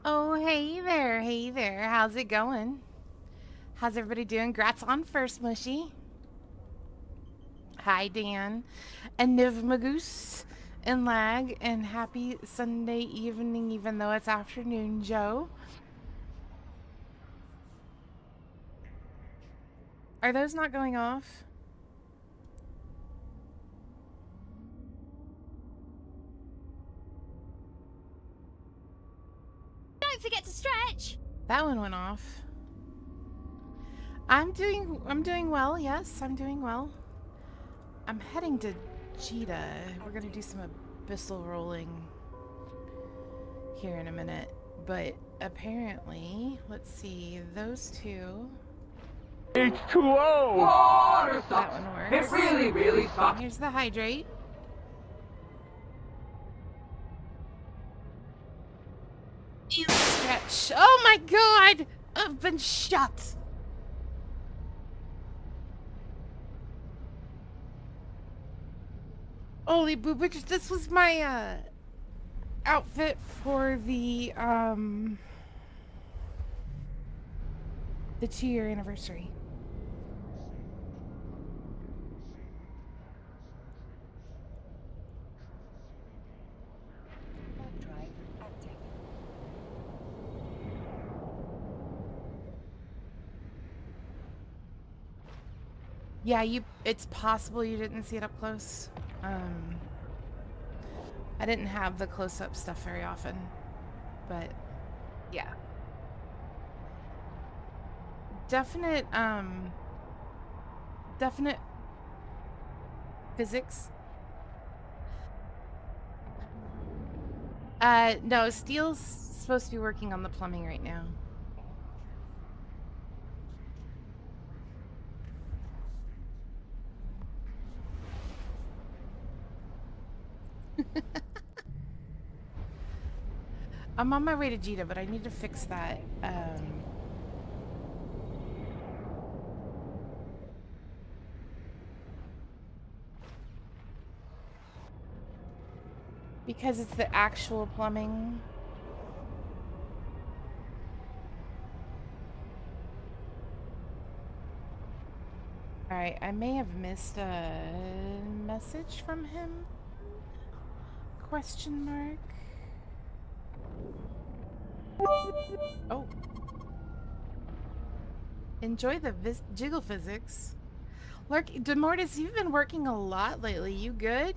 Oh, hey there, hey there. How's it going? How's everybody doing? Grats on first, Mushy. Hi, Dan. And Niv Magoose and Lag. And happy Sunday evening, even though it's afternoon, Joe. Are those not going off? Don't forget to stretch. That one went off. I'm doing well, yes, I'm doing well. I'm heading to Cheetah. We're gonna do some abyssal rolling here in a minute. But apparently, let's see, those two. H2O! Water That sucks. one works. It really, really sucks. Here's the hydrate. Stretch. Oh my god! I've been shot! Holy boobage, this was my outfit for the 2-year anniversary. Yeah, it's possible you didn't see it up close. I didn't have the close-up stuff very often, but yeah. Definite physics. No, Steele's supposed to be working on the plumbing right now. I'm on my way to Jita, but I need to fix that. Because it's the actual plumbing. Alright, I may have missed a message from him? Question mark? Oh. Enjoy the jiggle physics. Lurk, Demortis, you've been working a lot lately. You good?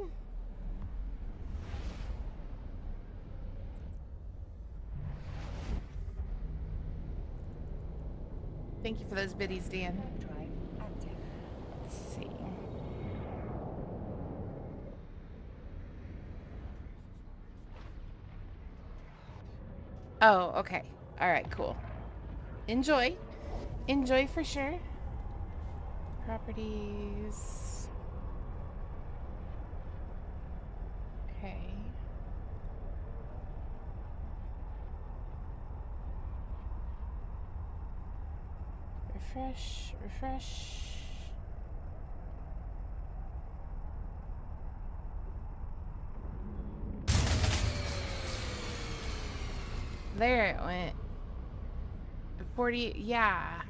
Thank you for those biddies, Dan. Let's see. Oh, okay. All right, cool. Enjoy. Enjoy for sure. Properties. Okay. Refresh, refresh. There it went. 40, yeah.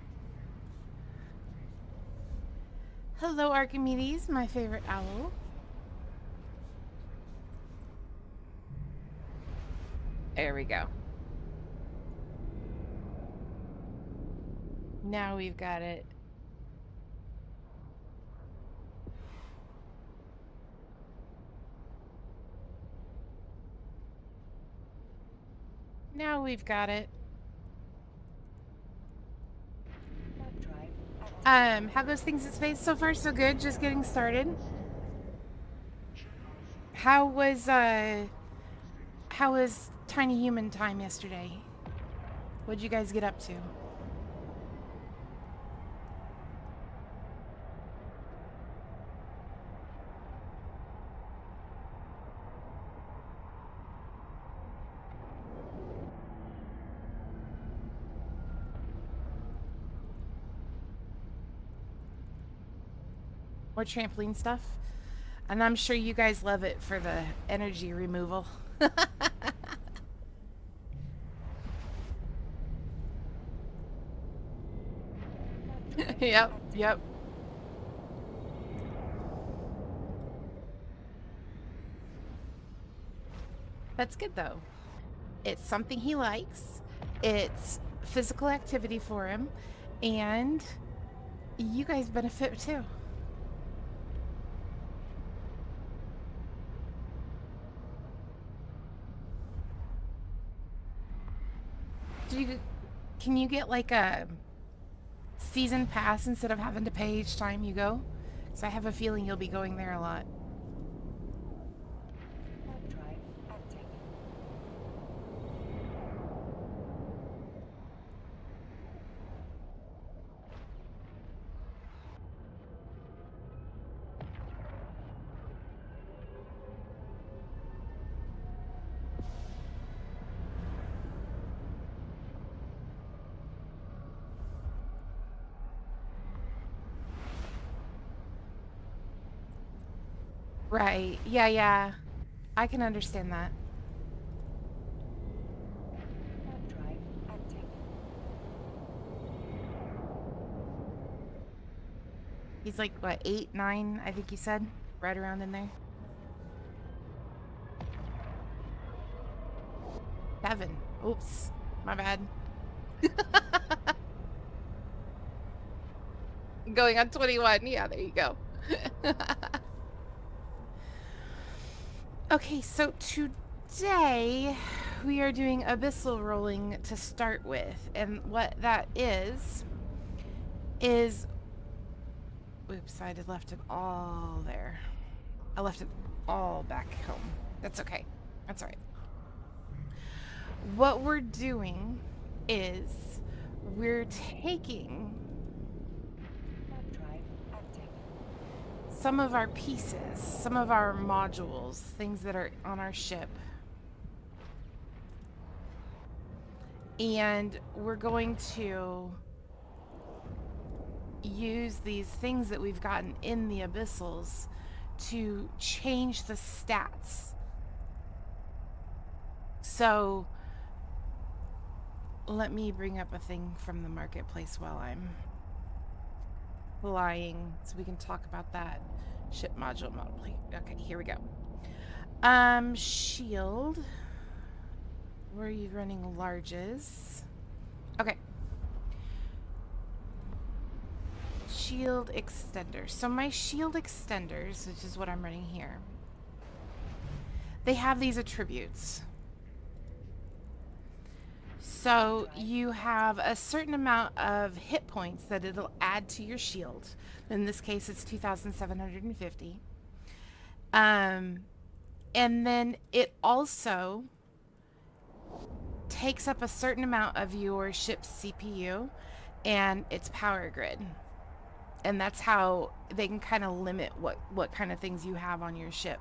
Hello, Archimedes, my favorite owl. There we go. Now we've got it. Now we've got it. How goes things at space? So far, so good. Just getting started. How was Tiny Human time yesterday? What'd you guys get up to? More trampoline stuff? And I'm sure you guys love it for the energy removal. Yep, yep. That's good though. It's something he likes. It's physical activity for him, and you guys benefit too. Do you can you get like a season pass instead of having to pay each time you go? Because I have a feeling you'll be going there a lot. Right. Yeah, yeah. I can understand that. He's like, what, 8, 9, I think you said? Right around in there. 7. Oops. My bad. Going on 21. Yeah, there you go. Okay, so today we are doing abyssal rolling to start with. And what that is, oops, I had left it all there. I left it all back home. That's okay. That's all right. What we're doing is we're taking some of our pieces, some of our modules, things that are on our ship, and we're going to use these things that we've gotten in the abyssals to change the stats. So let me bring up a thing from the marketplace while I'm flying so we can talk about that. Ship module plate. Okay, here we go. Shield. Where are you running larges? Okay. Shield extenders. So my shield extenders, which is what I'm running here, they have these attributes. So you have a certain amount of hit points that it'll add to your shield. In this case, it's 2,750. And then it also takes up a certain amount of your ship's CPU and its power grid. And that's how they can kind of limit what kind of things you have on your ship.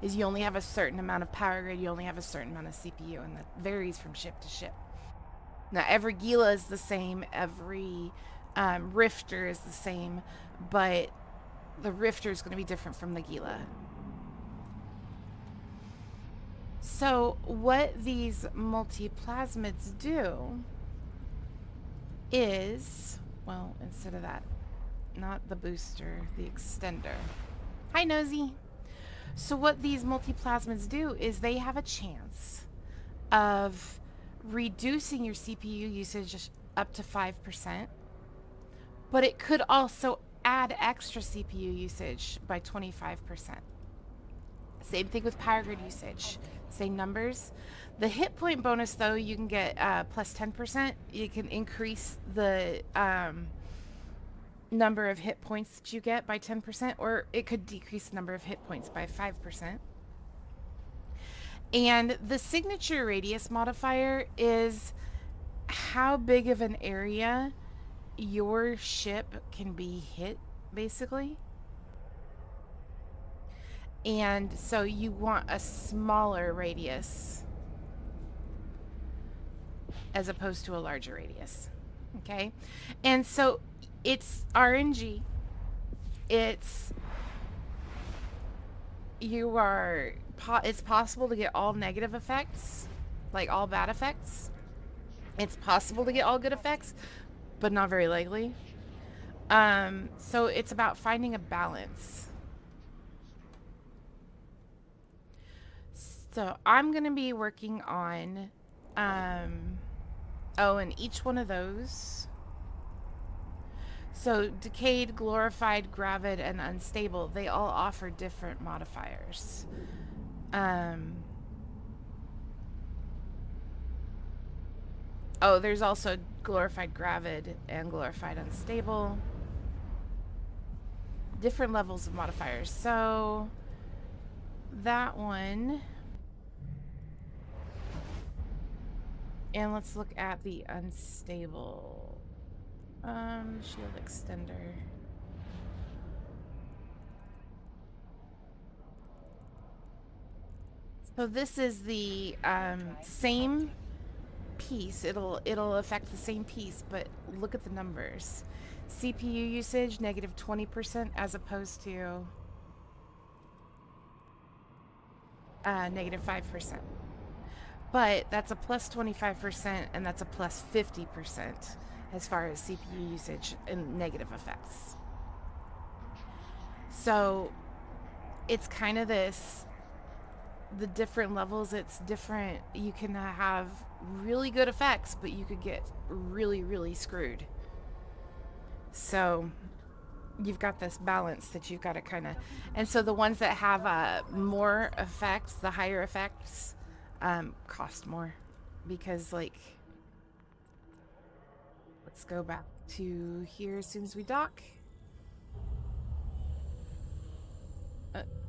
Is you only have a certain amount of power grid, you only have a certain amount of CPU, and that varies from ship to ship. Now, every Gila is the same, every Rifter is the same, but the Rifter is going to be different from the Gila. So, what these multiplasmids do is, well, instead of that, not the booster, the extender. Hi, Nosy. So what these multiplasmids do is they have a chance of reducing your CPU usage up to 5%, but it could also add extra CPU usage by 25%. Same thing with power grid usage. Same numbers. The hit point bonus, though, you can get plus 10%. You can increase the number of hit points that you get by 10%, or it could decrease the number of hit points by 5%. And the signature radius modifier is how big of an area your ship can be hit, basically. And so you want a smaller radius as opposed to a larger radius. Okay? And so it's RNG. It's it's possible to get all negative effects, like all bad effects. It's possible to get all good effects, but not very likely. So it's about finding a balance. So I'm going to be working on, um, oh, and each one of those. So decayed, glorified, gravid, and unstable, they all offer different modifiers. Um, oh, there's also glorified gravid and glorified unstable. Different levels of modifiers. So that one. And let's look at the unstable. Shield extender. So this is the same piece. It'll affect the same piece, but look at the numbers. CPU usage negative 20% as opposed to negative 5%. But that's a plus 25% and that's a plus 50% as far as CPU usage and negative effects. So it's kind of this, the different levels, it's different. You can have really good effects, but you could get really, really screwed. So you've got this balance that you've got to kind of, and so the ones that have more effects, the higher effects, cost more because, like, let's go back to here as soon as we dock.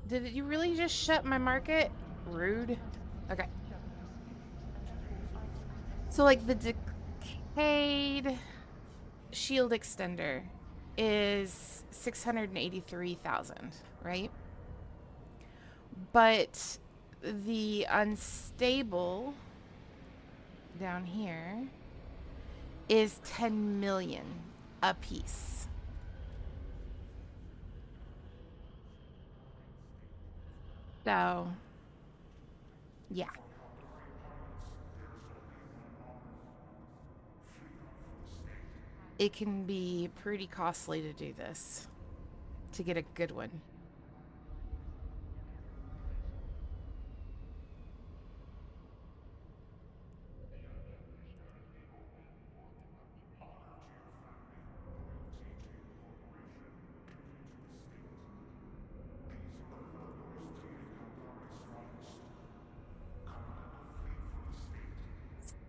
Did you really just shut my market? Rude. Okay. So, like, the decayed shield extender is 683,000, right? But the unstable down here is 10 million a piece. So, yeah. It can be pretty costly to do this, to get a good one.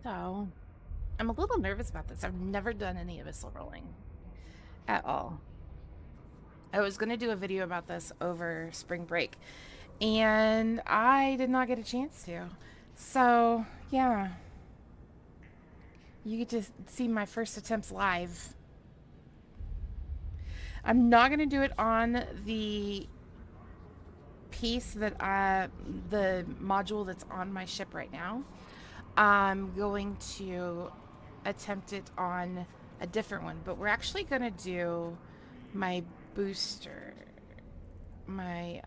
So, I'm a little nervous about this. I've never done any abyssal rolling at all. I was going to do a video about this over spring break, and I did not get a chance to. So, yeah. You get to see my first attempts live. I'm not going to do it on the piece that the module that's on my ship right now. I'm going to attempt it on a different one, but we're actually going to do my booster, my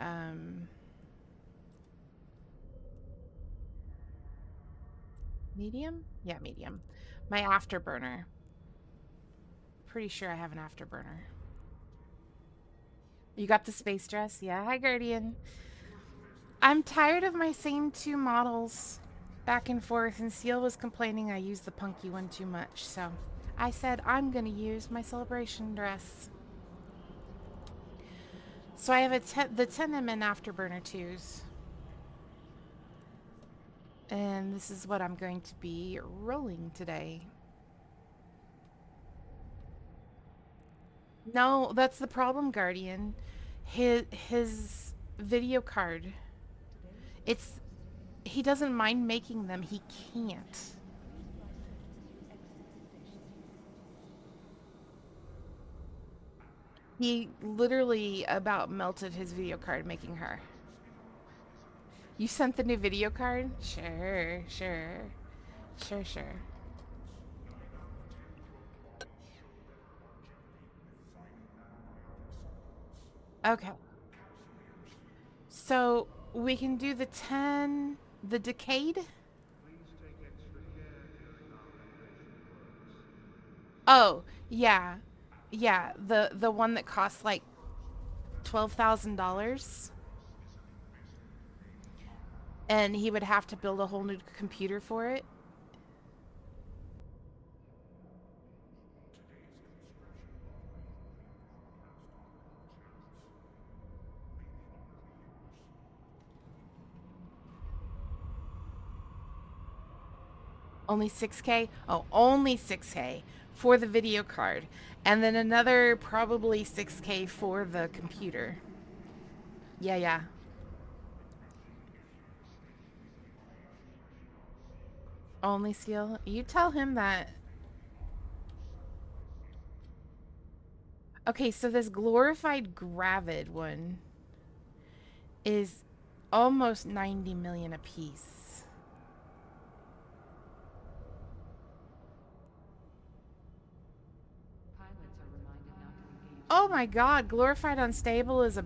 medium? Yeah, medium. My afterburner. Pretty sure I have an afterburner. You got the space dress? Yeah, hi Guardian. I'm tired of my same two models back and forth, and Seal was complaining I used the punky one too much, so I said I'm gonna use my celebration dress. So I have the 10MN afterburner 2s. And this is what I'm going to be rolling today. No, that's the problem, Guardian. His video card. He doesn't mind making them, he can't. He literally about melted his video card making her. You sent the new video card? Sure, sure. Sure, sure. Okay. So we can do the 10, the decayed. Oh, yeah. Yeah, the one that costs like $12,000, and he would have to build a whole new computer for it. Only 6K? Oh, only 6K for the video card. And then another probably 6K for the computer. Yeah, yeah. Only steel. You tell him that. Okay, so this glorified gravid one is almost 90 million a piece. Oh my god, glorified unstable is a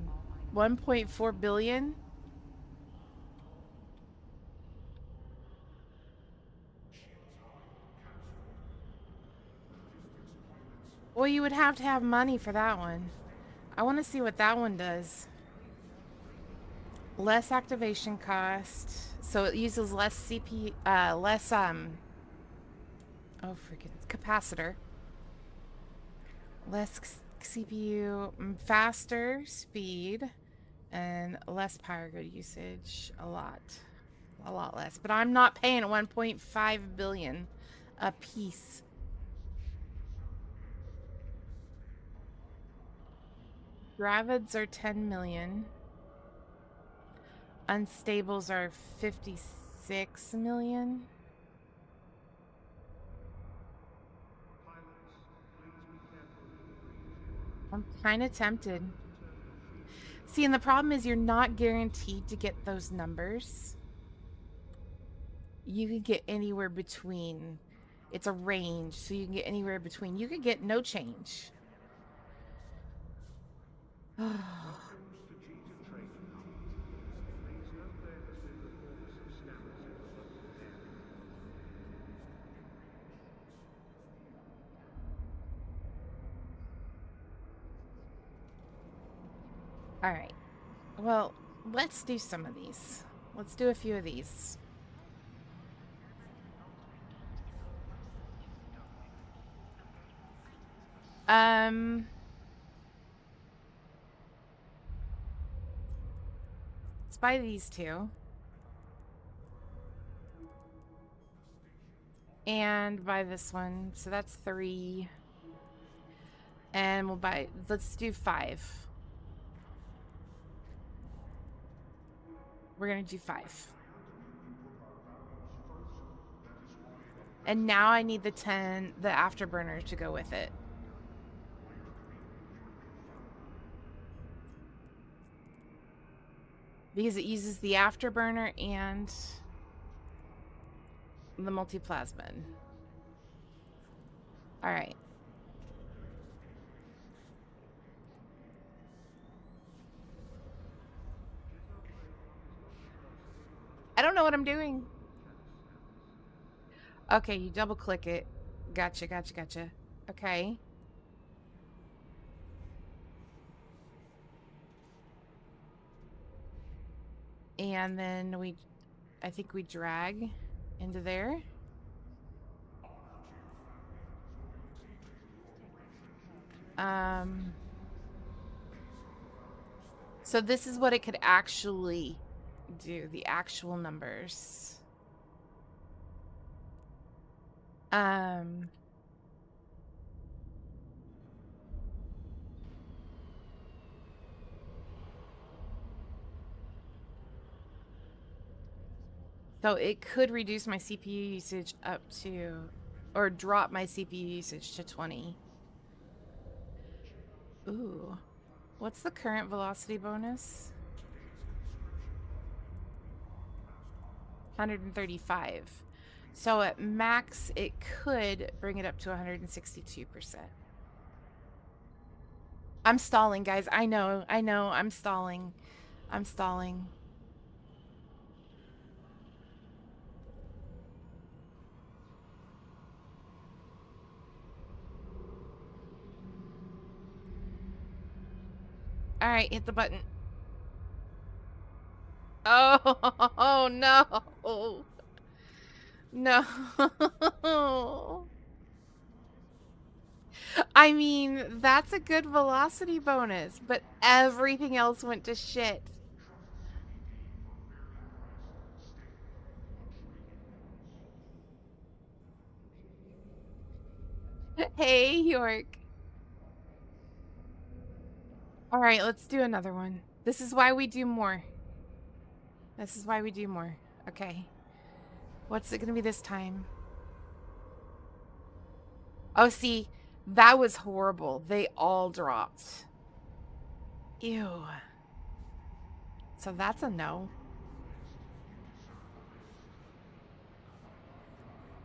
1.4 billion. Well, you would have to have money for that one. I want to see what that one does. Less activation cost. So it uses less CP, less, oh, freaking capacitor. Less CPU, faster speed, and less power grid usage. A lot less. But I'm not paying 1.5 billion a piece. Gravids are 10 million. Unstables are 56 million. I'm kind of tempted. See, and the problem is you're not guaranteed to get those numbers. You can get anywhere between. It's a range, so you can get anywhere between. You could get no change. All right. Well, let's do some of these. Let's do a few of these. Um, let's buy these two. And buy this one. So that's 3. And we'll buy, let's do 5. We're going to do 5. And now I need the 10, the afterburner to go with it. Because it uses the afterburner and the multiplasmid. All right. I don't know what I'm doing. Okay, you double click it. Gotcha, gotcha, gotcha. Okay. And then I think we drag into there. So this is what it could actually do, the actual numbers. So it could reduce my CPU usage up to, or drop my CPU usage to 20. Ooh. What's the current velocity bonus? 135. So at max, it could bring it up to 162%. I'm stalling, guys. I know. I'm stalling. I'm stalling. All right, hit the button. Oh, no. No. I mean, that's a good velocity bonus, but everything else went to shit. Hey, York. All right, let's do another one. This is why we do more. This is why we do more. Okay. What's it going to be this time? Oh, see, that was horrible. They all dropped. Ew. So that's a no.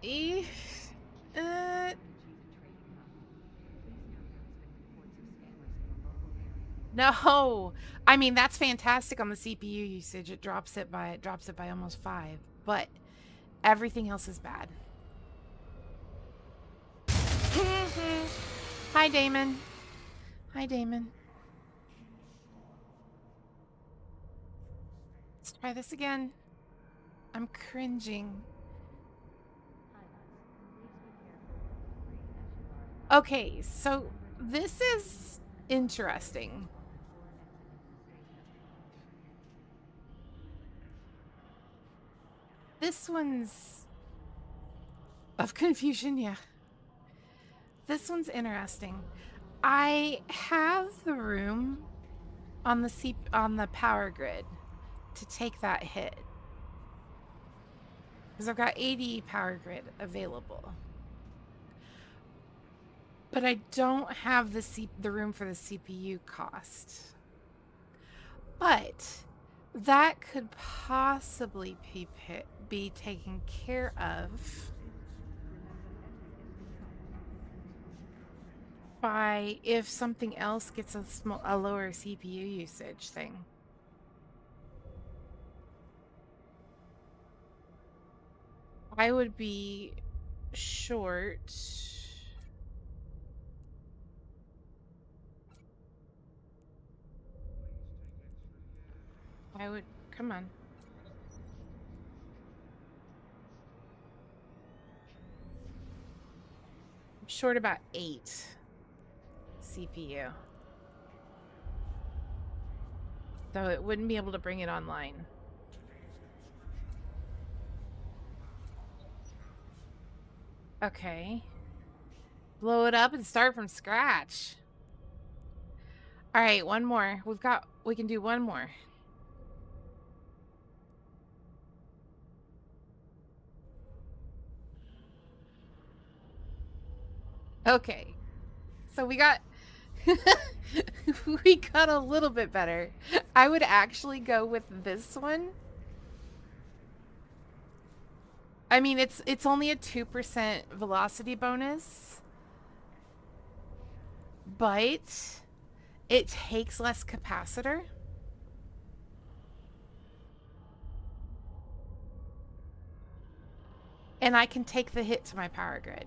Eh, uh, no. I mean, that's fantastic on the CPU usage. It drops it by almost 5, but everything else is bad. Hi, Damon. Hi, Damon. Let's try this again. I'm cringing. Okay, so this is interesting. This one's of confusion, yeah. This one's interesting. I have the room on the power grid to take that hit. Because I've got 80 power grid available. But I don't have the room for the CPU cost. But that could possibly be taken care of by if something else gets a lower CPU usage thing. I would be short. Come on. I'm short about 8 CPU. So it wouldn't be able to bring it online. Okay. Blow it up and start from scratch. All right, one more. We can do one more. Okay. So we got we got a little bit better. I would actually go with this one. I mean, it's only a 2% velocity bonus, but it takes less capacitor. And I can take the hit to my power grid.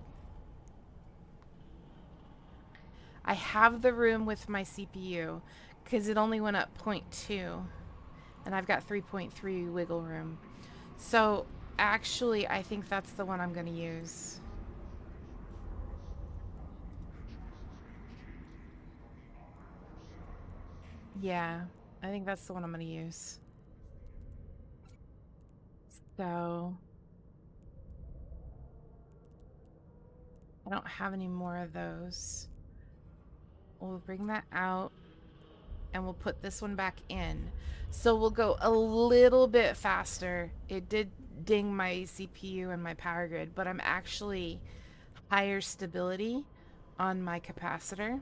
I have the room with my CPU because it only went up 0.2 and I've got 3.3 wiggle room. So actually, I think that's the one I'm going to use. Yeah, I think that's the one I'm going to use. So I don't have any more of those. We'll bring that out and we'll put this one back in. So we'll go a little bit faster. It did ding my CPU and my power grid, but I'm actually higher stability on my capacitor.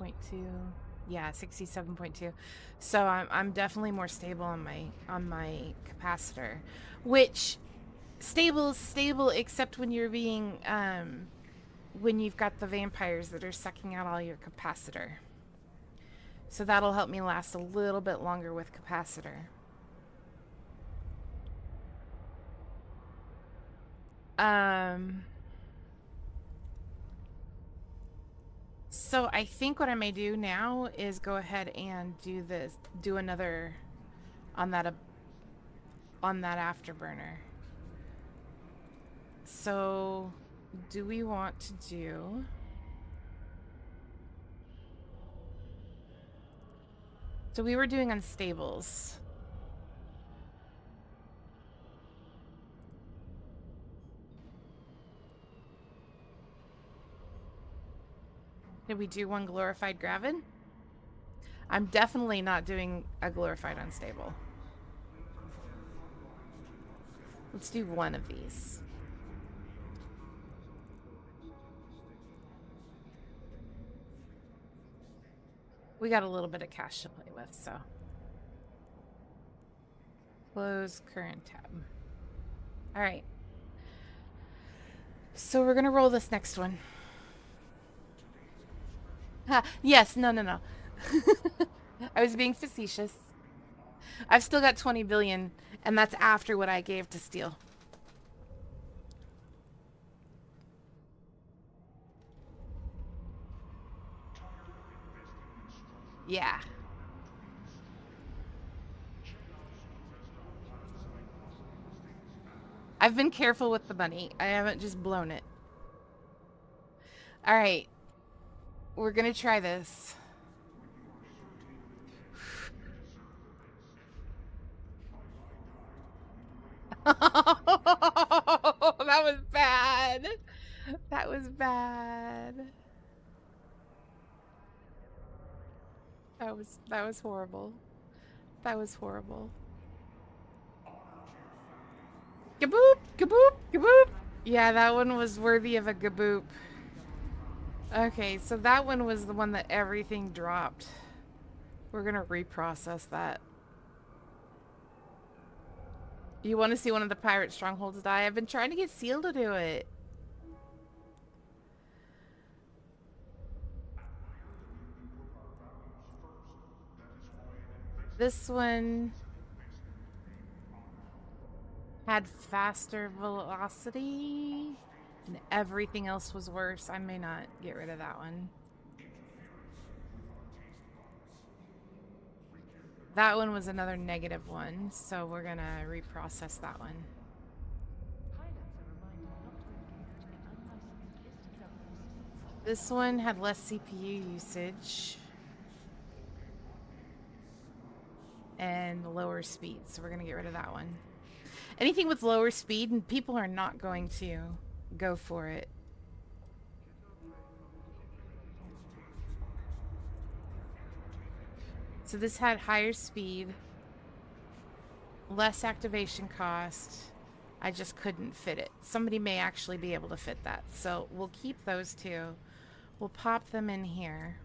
60.2. Yeah, 67.2. So I'm definitely more stable on my capacitor, which stable is stable except when you're being when you've got the vampires that are sucking out all your capacitor. So that'll help me last a little bit longer with capacitor. Um, so I think what I may do now is go ahead and do another on that afterburner. So, do we want to do? So we were doing unstables. Did we do one glorified gravid? I'm definitely not doing a glorified unstable. Let's do one of these. We got a little bit of cash to play with, so. Close current tab. All right. So we're going to roll this next one. Yes, no. I was being facetious. I've still got 20 billion, and that's after what I gave to Steel. Yeah. I've been careful with the money. I haven't just blown it. All right. We're going to try this. That was bad. That was bad. That was horrible. That was horrible. Gaboop, gaboop, gaboop. Yeah, that one was worthy of a gaboop. Okay, so that one was the one that everything dropped. We're gonna reprocess that. You want to see one of the pirate strongholds die? I've been trying to get Seal to do it. This one had faster velocity, and everything else was worse. I may not get rid of that one. That one was another negative one, so we're gonna reprocess that one. This one had less CPU usage and lower speed, so we're gonna get rid of that one. Anything with lower speed, and people are not going to go for it. So this had higher speed, less activation cost. I just couldn't fit it. Somebody may actually be able to fit that. So we'll keep those two. We'll pop them in here.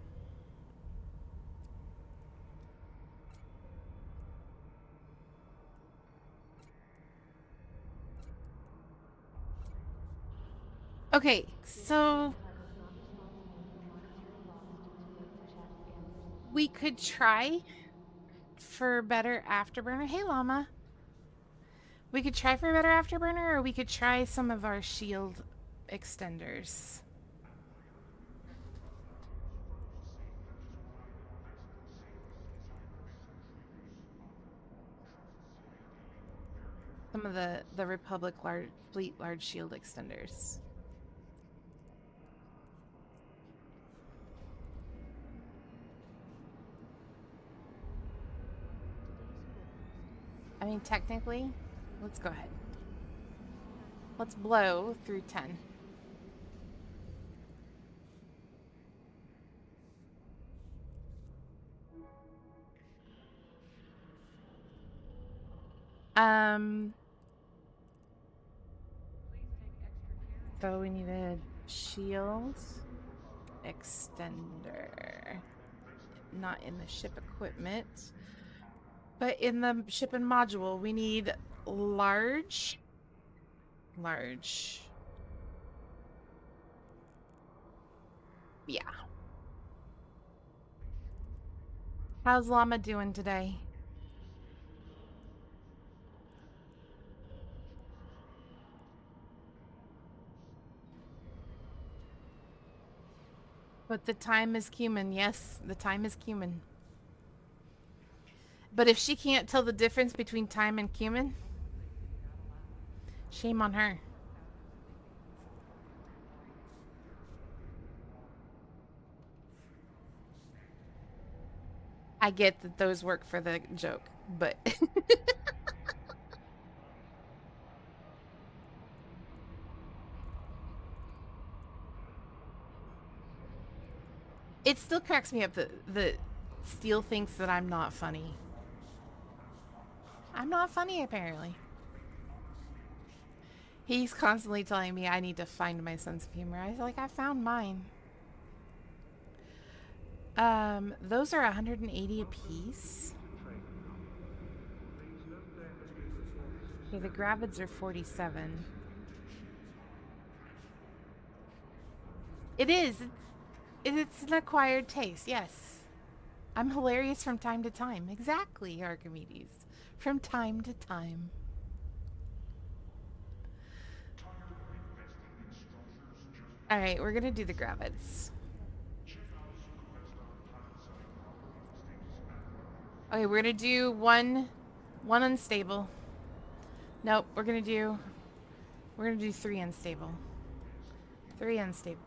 Okay, so we could try for better afterburner. Hey, Llama. We could try for a better afterburner, or we could try some of our shield extenders. Some of the Republic fleet large shield extenders. I mean, technically, let's go ahead. Let's blow through 10. So we need a shield extender. Not in the ship equipment, but in the ship and module, we need large. Yeah. How's Llama doing today? But the time is cumin. Yes, the time is cumin. But if she can't tell the difference between thyme and cumin, shame on her. I get that those work for the joke, but it still cracks me up that Steele thinks that I'm not funny. I'm not funny, apparently. He's constantly telling me I need to find my sense of humor. I feel like I found mine. Those are 180 a piece. Okay, the gravids are 47. It is. It's an acquired taste, yes. I'm hilarious from time to time. Exactly, Archimedes. From time to time. All right, we're gonna do the gravids. Okay, we're gonna do one unstable. Nope, we're gonna do three unstable. Three unstable.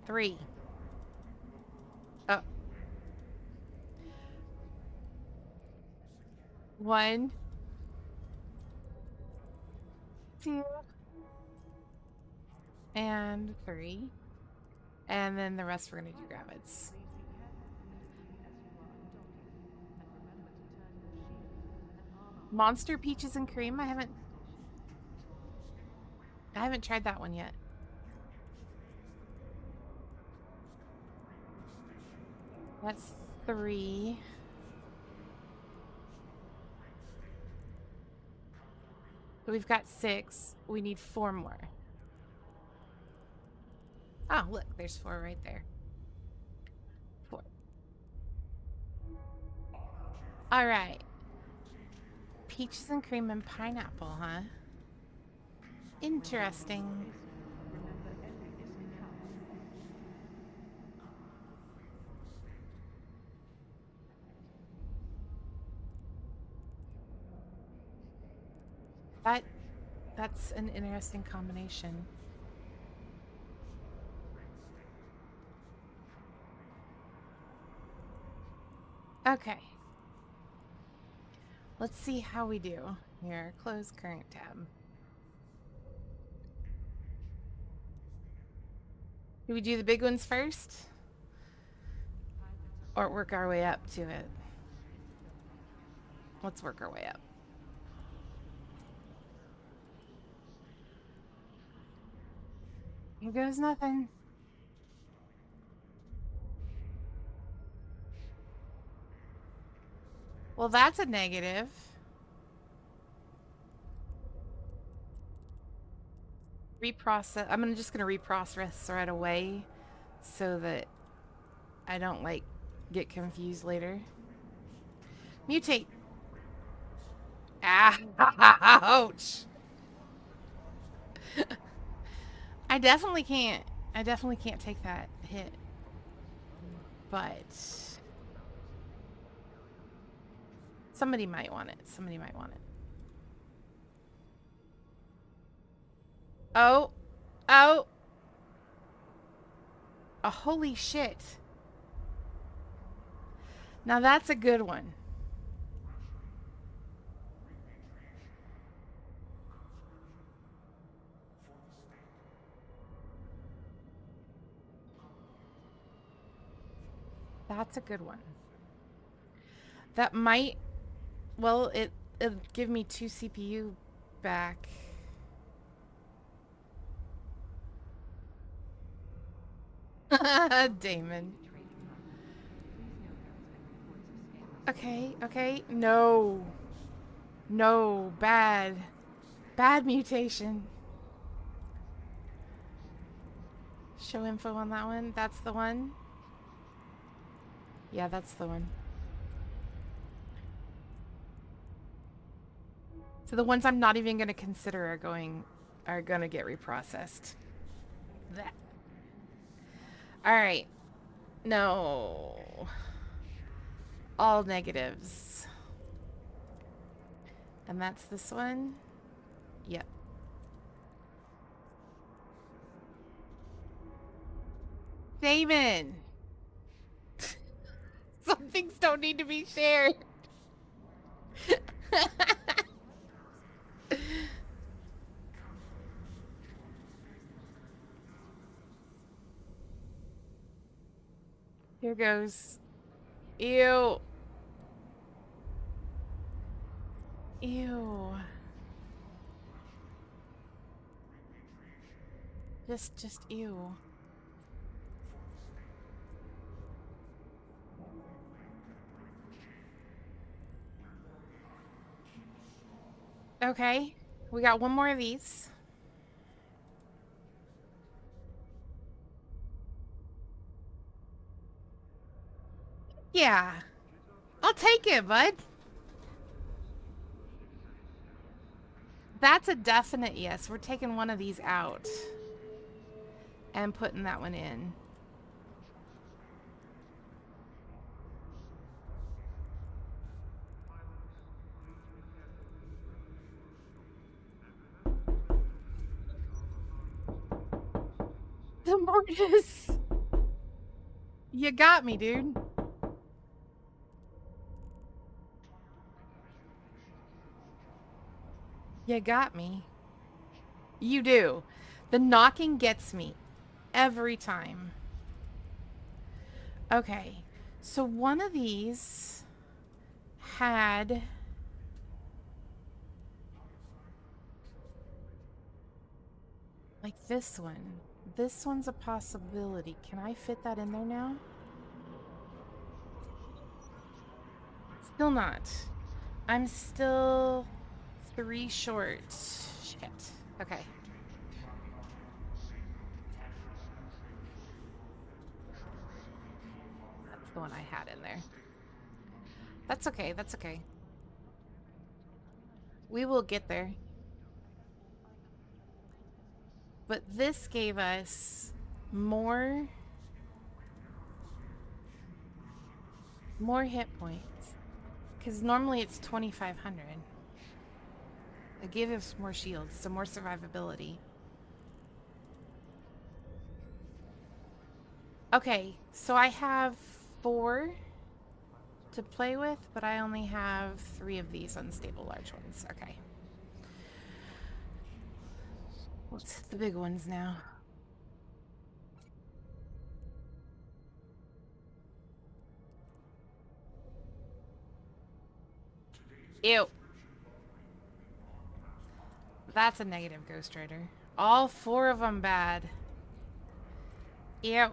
Three. Oh, one, two, and three. And then the rest we're gonna do gravids. Monster peaches and cream. I haven't tried that one yet. That's three. So we've got six. We need four more. Oh, look, there's four right there. Four. All right. Peaches and cream and pineapple, huh? Interesting. That that's an interesting combination. Okay. Let's see how we do. Here, close current tab. Do we do the big ones first? Or work our way up to it? Let's work our way up. Here goes nothing. Well, that's a negative. Reprocess. I'm just gonna reprocess right away so that I don't like get confused later. Mutate. Ouch. I definitely can't. I definitely can't take that hit. But somebody might want it. Somebody might want it. Oh. Oh. Oh, holy shit. Now that's a good one. That's a good one. That might, well, it'll give me 2 CPU back. Damon. Okay, okay. No. No, bad. Bad mutation. Show info on that one. That's the one. Yeah, that's the one. So the ones I'm not even going to consider are going to get reprocessed. That. All right. No. All negatives. And that's this one? Yep. Damon! Some things don't need to be shared. Here goes. Ew. Ew. Just ew. Okay. We got one more of these. Yeah. I'll take it, bud. That's a definite yes. We're taking one of these out and putting that one in. The Mortis. You got me, dude. You got me. You do. The knocking gets me every time. Okay. So one of these had like this one. This one's a possibility. Can I fit that in there now? Still not. I'm still 3 short. Shit. Okay. That's the one I had in there. That's okay. That's okay. We will get there. But this gave us more hit points. Because normally it's 2,500. It gave us more shields, so more survivability. Okay, so I have 4 to play with, but I only have 3 of these unstable large ones. Okay. Let's hit the big ones now. Ew. That's a negative Ghost Rider. All 4 of them bad. Ew.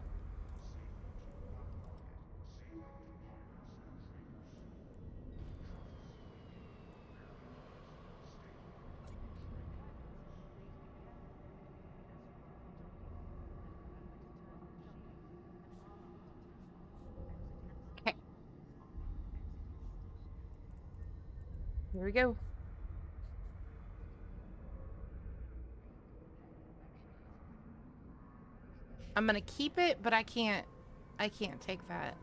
Okay. Here we go. I'm gonna keep it, but I can't take that.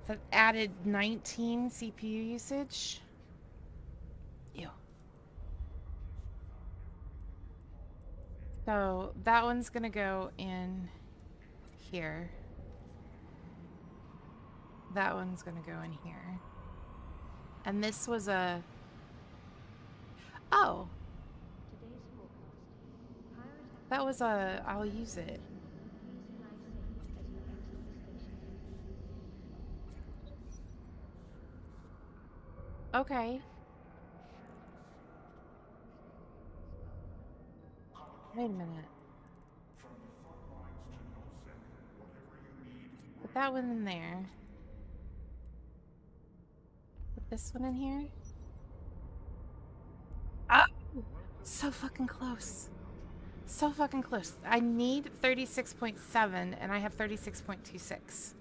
That added 19 CPU usage. Ew. So that one's gonna go in here. That one's gonna go in here. And this was a... Oh. That was a... I'll use it. Okay. Wait a minute. Put that one in there. Put this one in here. Ah! So fucking close. So fucking close. I need 36.7 and I have 36.26.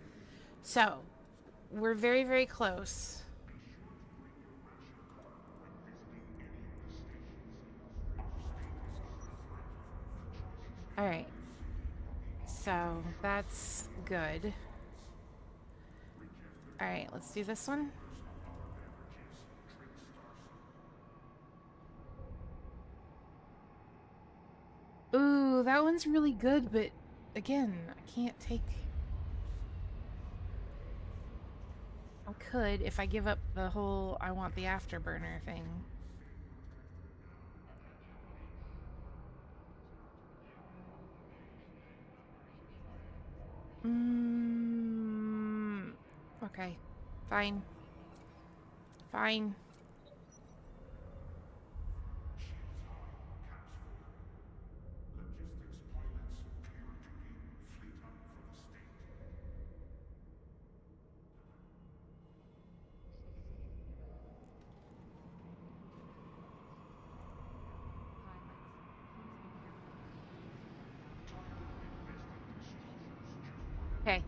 So, we're very, very close. All right. So that's good. All right, let's do this one. Ooh, that one's really good, but again, I can't take... I could if I give up the whole I want the afterburner thing. Okay. Fine. Fine. Okay.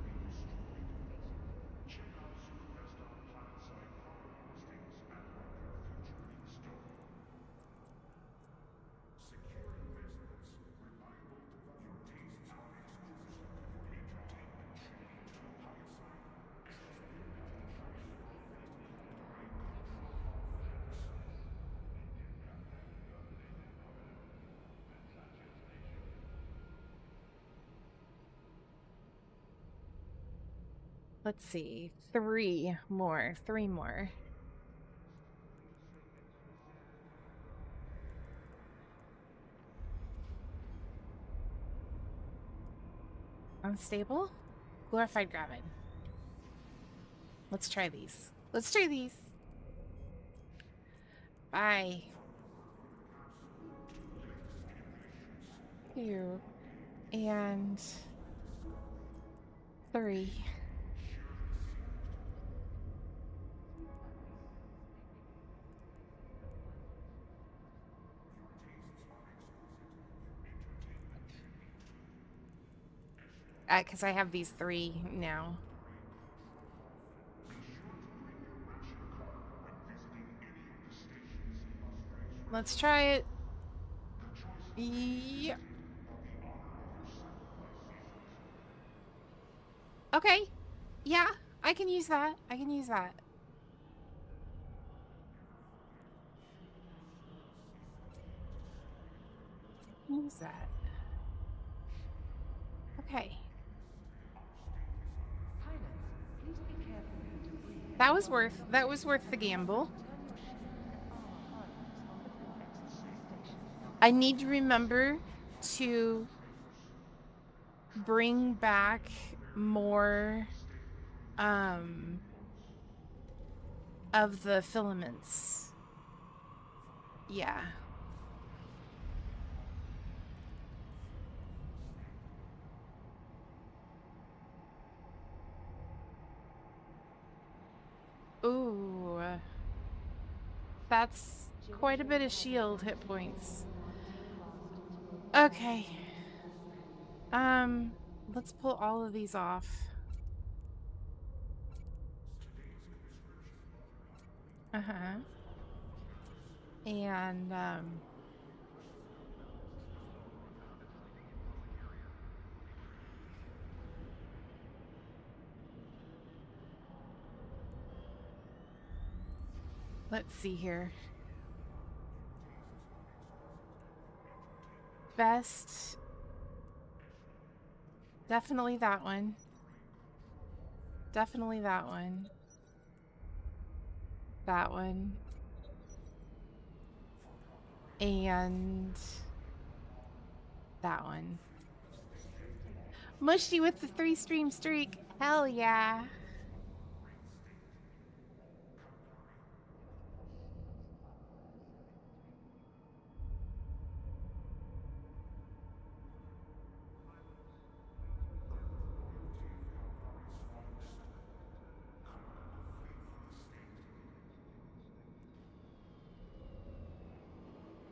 Let's see. Three more. Three more. Unstable? Glorified gravid. Let's try these. Let's try these. Bye. 2 and 3. Because I have these 3 now. Let's try it. Yeah. Okay. Yeah, I can use that. I can use that. Use that. Okay. That was worth the gamble. I need to remember to bring back more of the filaments. Yeah. Ooh. That's quite a bit of shield hit points. Okay. Let's pull all of these off. Uh-huh. And, let's see here. Best. Definitely that one. Definitely that one. That one. And that one. Mushy with the 3-stream streak. Hell yeah.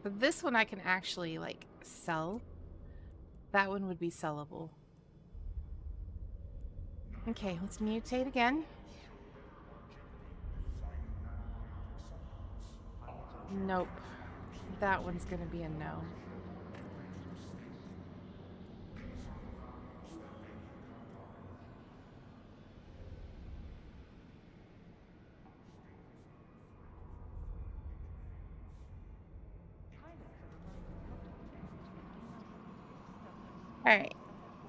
But this one I can actually, like, sell. That one would be sellable. Okay, let's mutate again. Nope. That one's gonna be a no. All right.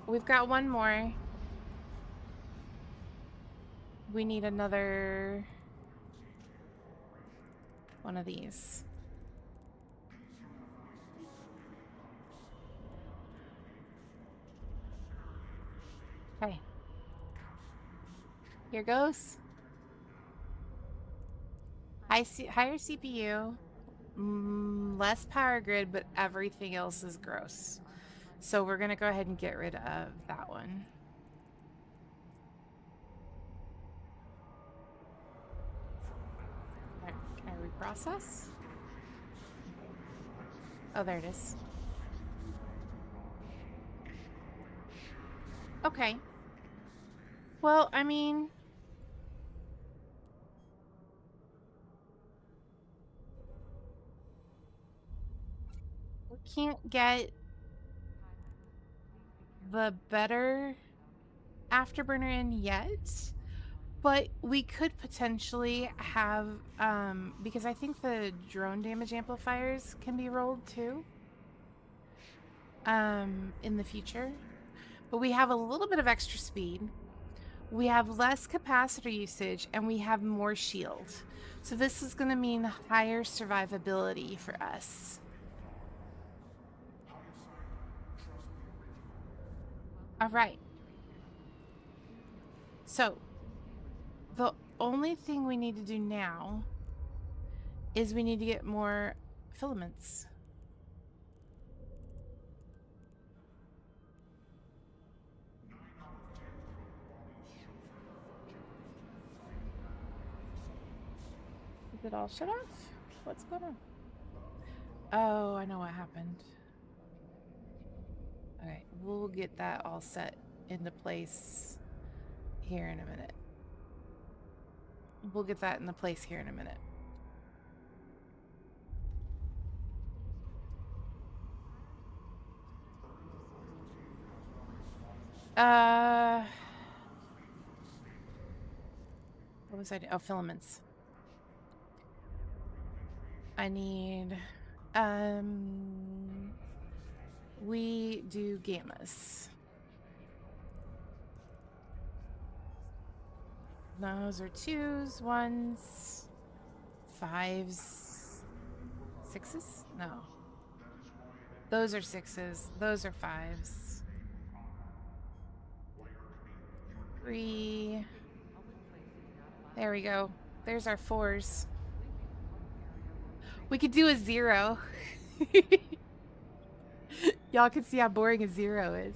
We've got one more. We need another one of these. Okay. Here goes. Higher CPU, less power grid, but everything else is gross. So we're going to go ahead and get rid of that one. Right, can I reprocess? Oh, there it is. Okay. Well, I mean, we can't get the better afterburner in yet, but we could potentially have, because I think the drone damage amplifiers can be rolled too, in the future. But we have a little bit of extra speed. We have less capacitor usage and we have more shield. So this is going to mean higher survivability for us. All right. So the only thing we need to do now is we need to get more filaments. Is it all shut off? What's going on? Oh, I know what happened. Okay, we'll get that all set into place here in a minute. We'll get that into place here in a minute. What was I doing? Oh, filaments. I need, we do gammas. Those are 2s, 1s, 5s, 6s? No. Those are 6s. Those are 5s. 3. There we go. There's our 4s. We could do a 0. Y'all can see how boring a 0 is.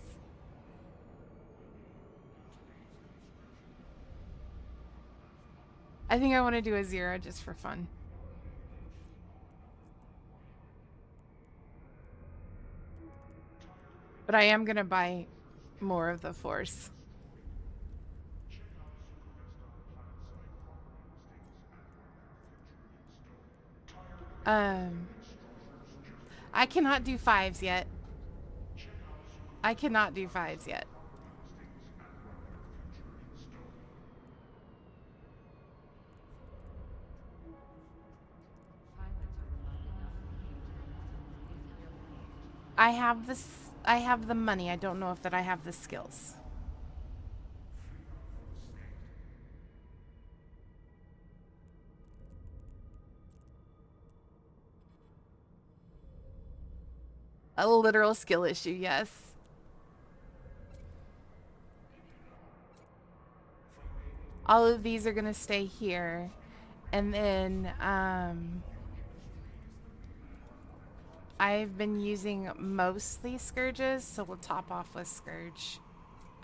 I think I want to do a 0 just for fun. But I am going to buy more of the 4s. I cannot do 5s yet. I cannot do 5s yet. I have this. I have the money. I don't know if that I have the skills. A literal skill issue, yes. All of these are going to stay here. And then, I've been using mostly Scourges, so we'll top off with Scourge.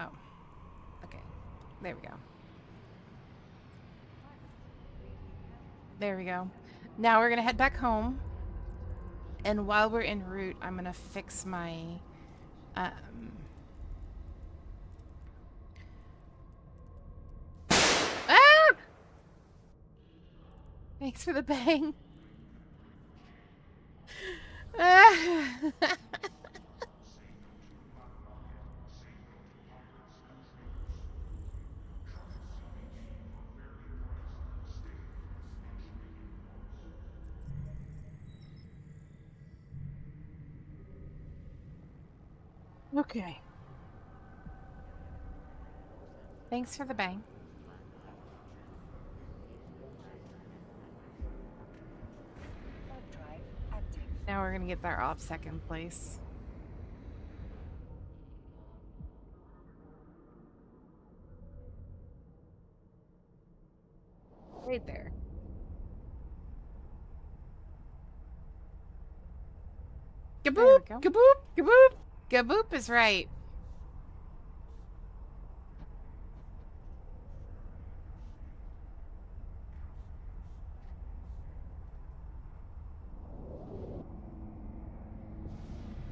Oh, okay. There we go. There we go. Now we're going to head back home. And while we're en route, I'm going to fix my... Ah! Thanks for the bang. Okay. Thanks for the bang. Drive active. Now we're gonna get there off second place. Right there. Gaboop! go. Gaboop! Gaboop! Gaboop is right.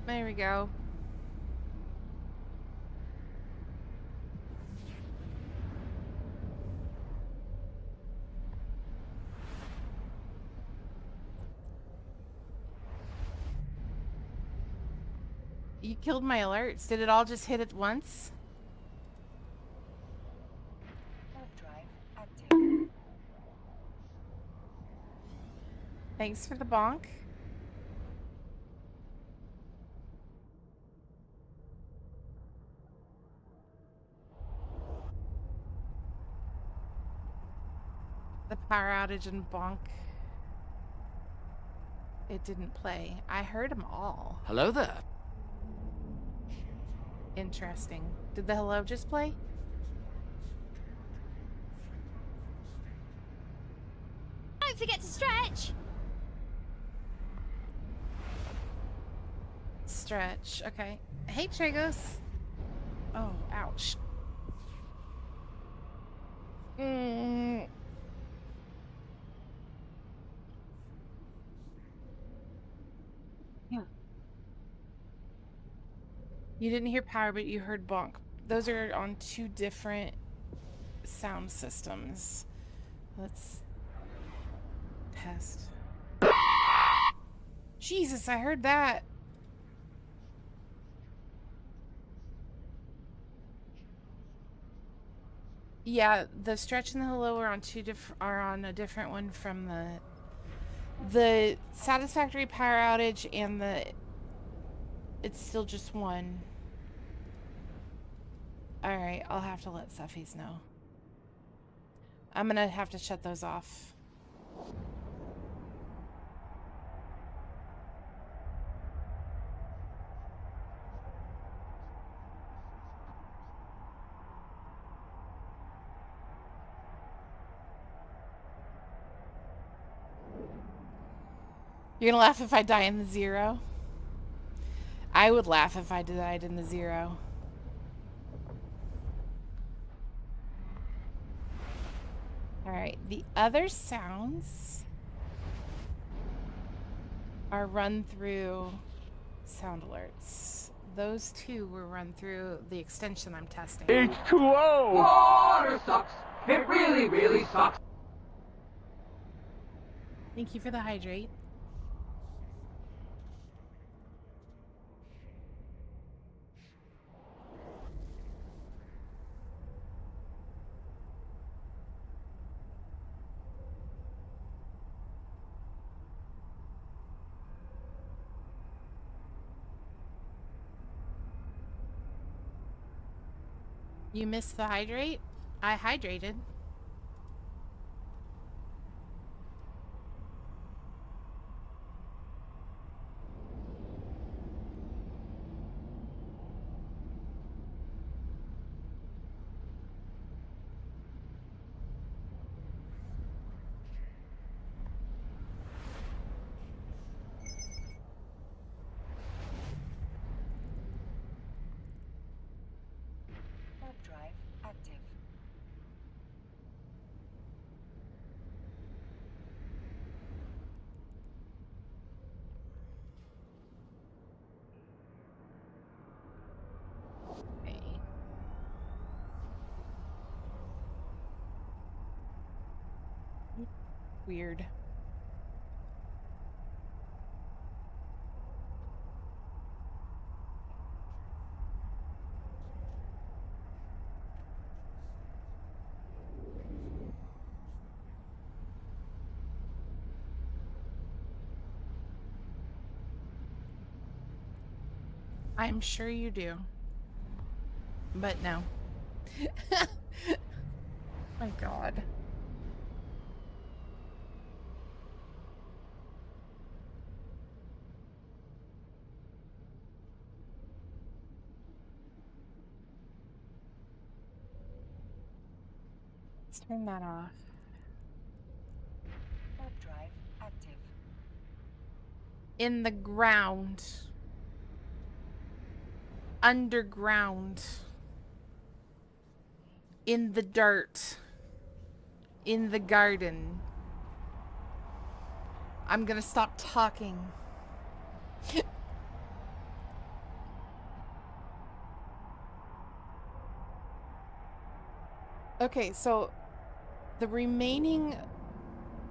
There we go. You killed my alerts. Did it all just hit at once? Drive active. Thanks for the bonk. The power outage and bonk. It didn't play. I heard them all. Hello there. Interesting. Did the hello just play? Don't forget to stretch. Stretch. Okay. Hey, Tragos. Oh, ouch. Yeah. You didn't hear power, but you heard bonk. Those are on two different sound systems. Let's test. Jesus, I heard that. Yeah, the stretch and the hello are on a different one from the satisfactory power outage and it's still just one. All right, I'll have to let Suffies know. I'm gonna have to shut those off. You're gonna laugh if I die in the zero? I would laugh if I died in the zero. Alright, the other sounds are run through sound alerts. Those two were run through the extension I'm testing. H2O! Water sucks. It really, really sucks. Thank you for the hydrate. You missed the hydrate? I hydrated. Drive active. Okay. Weird. I'm sure you do. But no. My God. Let's turn that off. Warp drive active. In the ground. Underground. In the dirt. In the garden. I'm gonna stop talking. Okay, so the remaining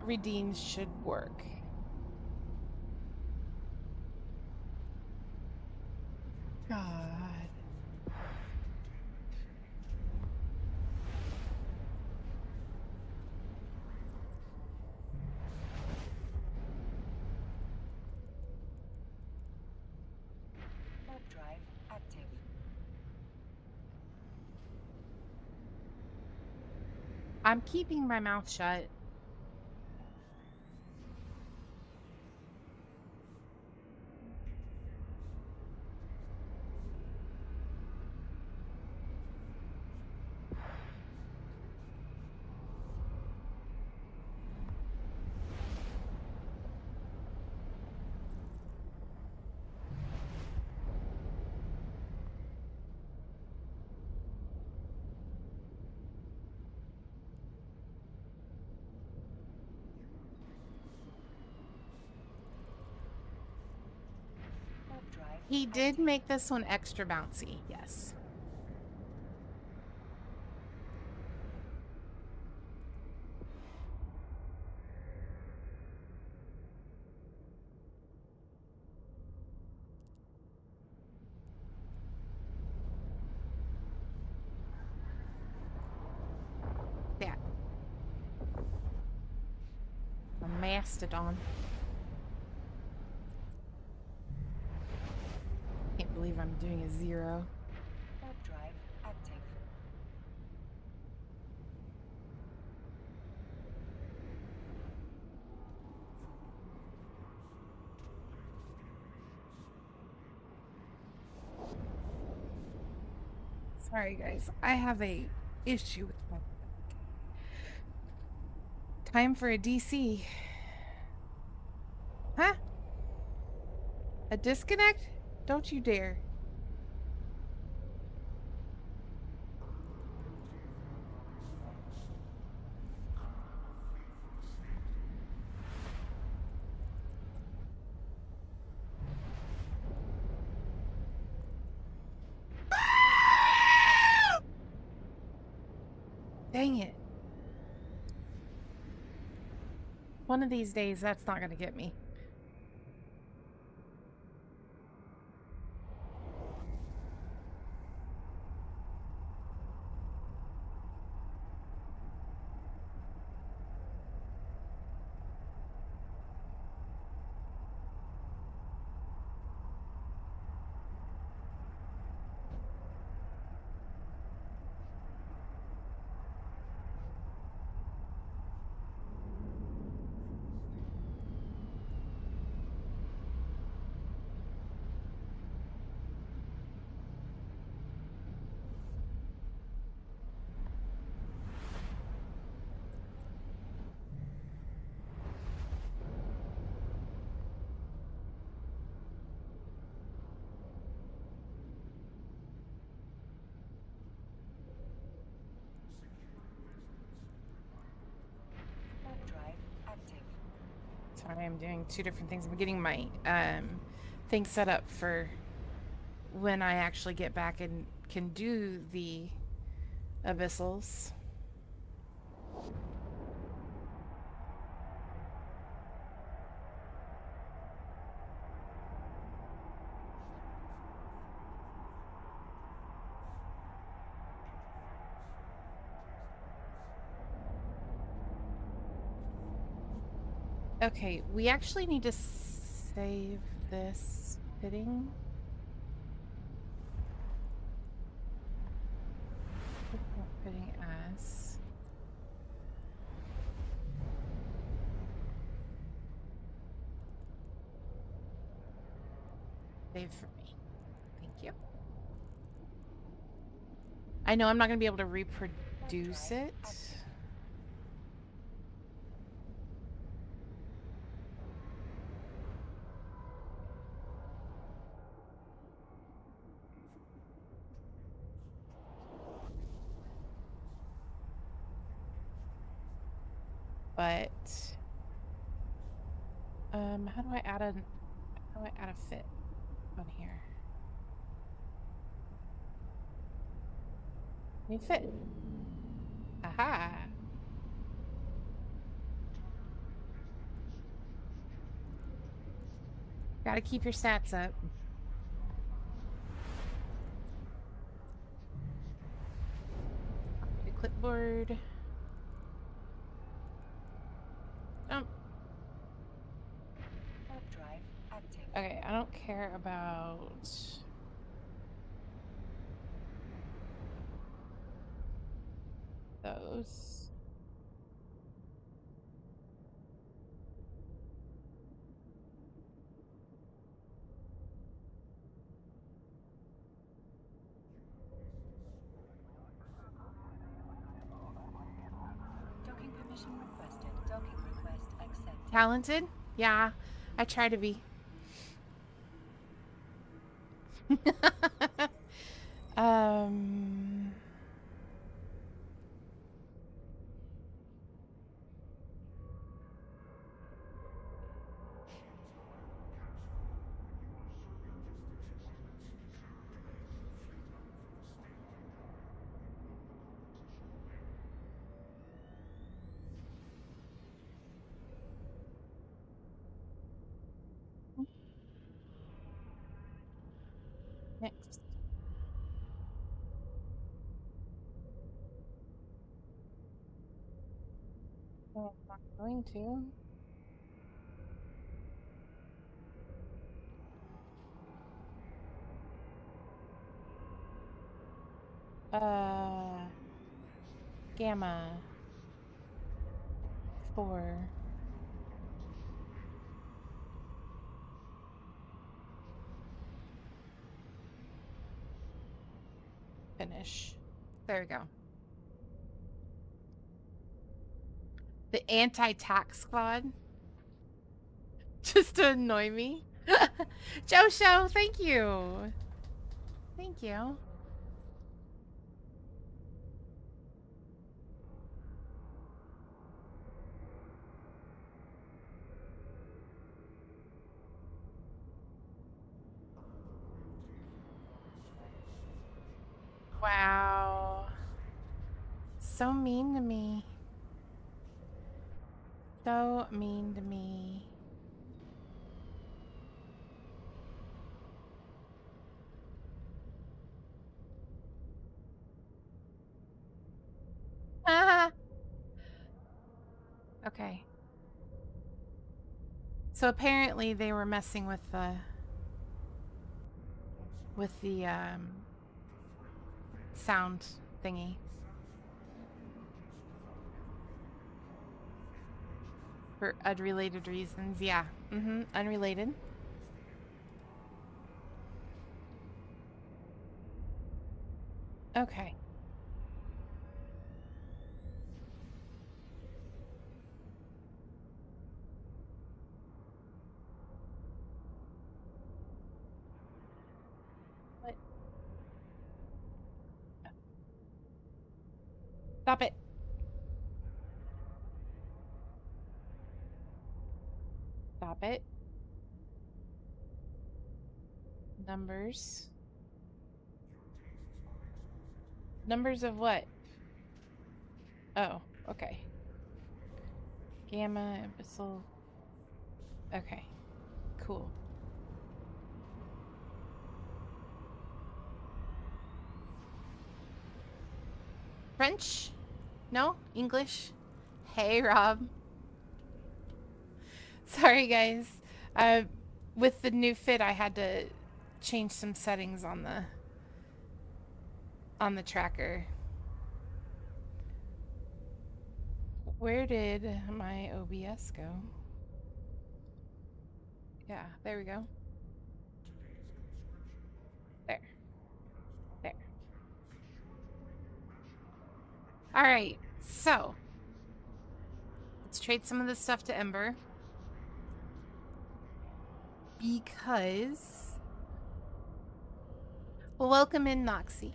redeems should work. God. Warp drive active. I'm keeping my mouth shut. Warp drive. He did active. make this one extra bouncy, yes. Yeah. A mastodon. Can't believe I'm doing a 0. Warp drive active. Sorry guys, I have a issue with my time for a DC. Huh? A disconnect? Don't you dare. Dang it. One of these days, that's not gonna get me. Warp drive active. Sorry, I'm doing 2 different things. I'm getting my thing set up for when I actually get back and can do the abyssals. Okay, we actually need to save this fitting. this. Save for me. Thank you. I know I'm not going to be able to reproduce it. But how do I add a fit on here? New fit. Aha. Gotta keep your stats up. The clipboard. Jump. Warp drive active. Okay, I don't care about those. Docking permission requested. Docking request accepted. Talented? Yeah, I try to be. um... Next. Oh, I'm not going to. Gamma 4. Finish. There we go. The anti-tax squad. Just to annoy me. Josho, thank you. Thank you. Wow. So mean to me. So mean to me. Okay. So apparently they were messing with the sound thingy. For unrelated reasons, yeah. Unrelated. Okay. What? Stop it. Stop it. Numbers. Numbers of what? Oh, okay. Gamma, abyssal. Okay. Cool. French? No? English? Hey, Rob. Sorry, guys. With the new fit, I had to change some settings on the tracker. Where did my OBS go? Yeah, there we go. There. There. All right, so let's trade some of this stuff to Ember. Because... Well, welcome in, Noxie.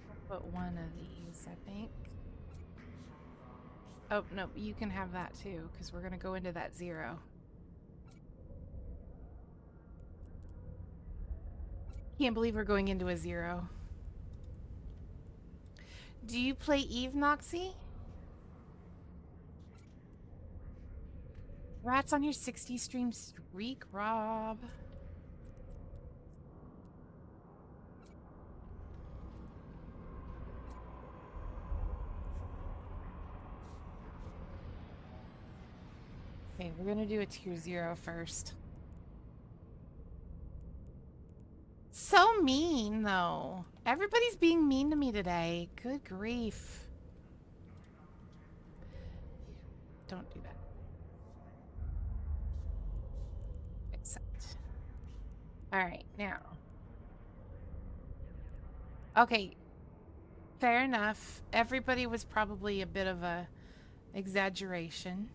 I'll put one of these, I think. Oh, no, you can have that too, because we're going to go into that 0. Can't believe we're going into a 0. Do you play Eve, Noxie? Rats on your 60 stream streak, Rob. Okay, we're gonna do a tier 0 first. So mean, though. Everybody's being mean to me today. Good grief. Don't do that. Accept. Alright, now. Okay. Fair enough. Everybody was probably a bit of a exaggeration.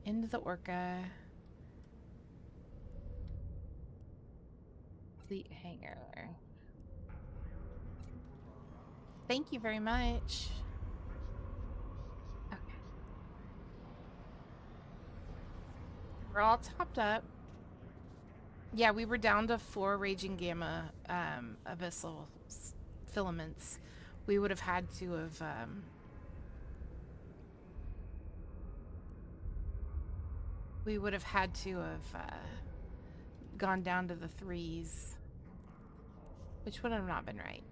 Into the orca. Fleet hangar. Thank you very much. Okay. We're all topped up. Yeah, we were down to 4 raging gamma abyssal filaments. We would have had to have gone down to the 3s, which would have not been right.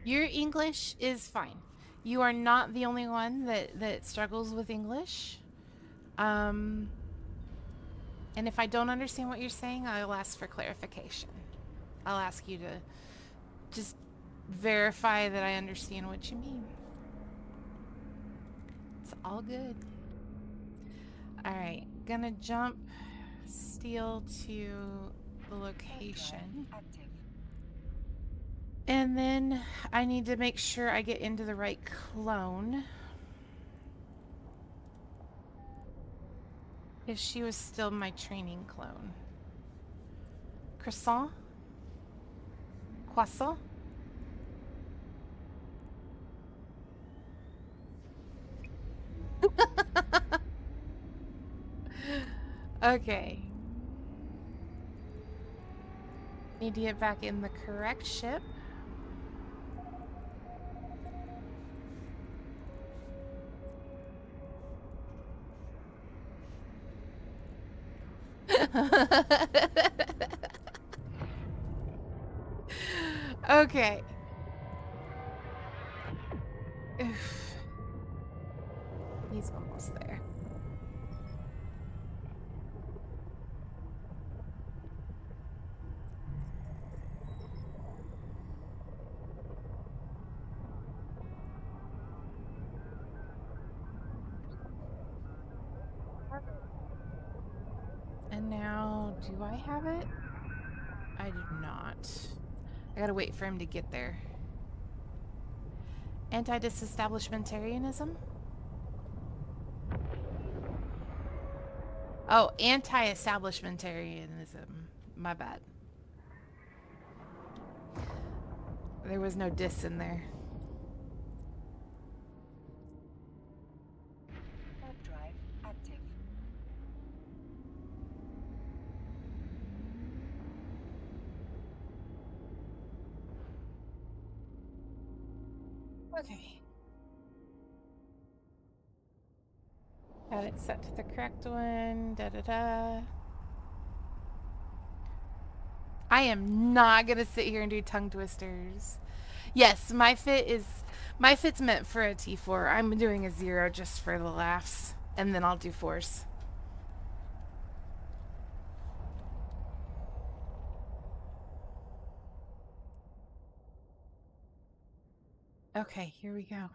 Your English is fine. You are not the only one that struggles with English. And if I don't understand what you're saying, I'll ask for clarification. I'll ask you to just verify that I understand what you mean. It's all good. Alright, gonna jump steel to the location. And then I need to make sure I get into the right clone. If she was still my training clone. Croissant? Croissant? Okay. Need to get back in the correct ship. Okay. Oof. He's almost there. And now, do I have it? I do not. I gotta wait for him to get there. Anti-disestablishmentarianism? Oh, anti-establishmentarianism. My bad. There was no dis in there. Warp drive active. Okay. Got it set to the correct one. Da-da-da. I am not gonna sit here and do tongue twisters. Yes, my fit's meant for a T4. I'm doing a 0 just for the laughs, and then I'll do 4s. Okay, here we go.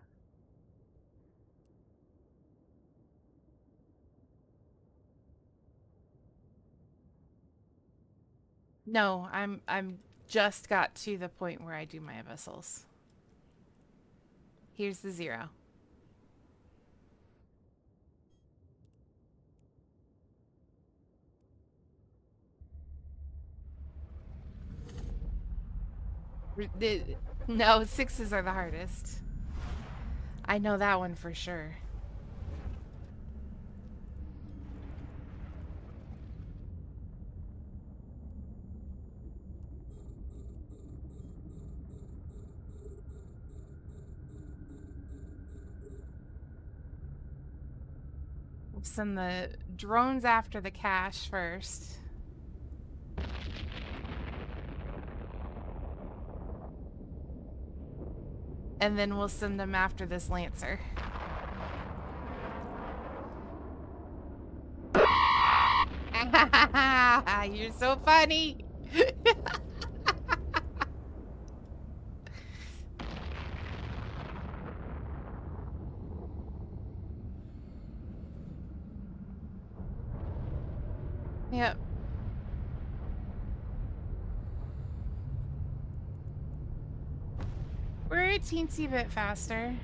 No, I'm just got to the point where I do my abyssals. Here's the 0. No, 6s are the hardest. I know that one for sure. We'll send the drones after the cache first. And then we'll send them after this Lancer. You're so funny. Yep. We're a teensy bit faster.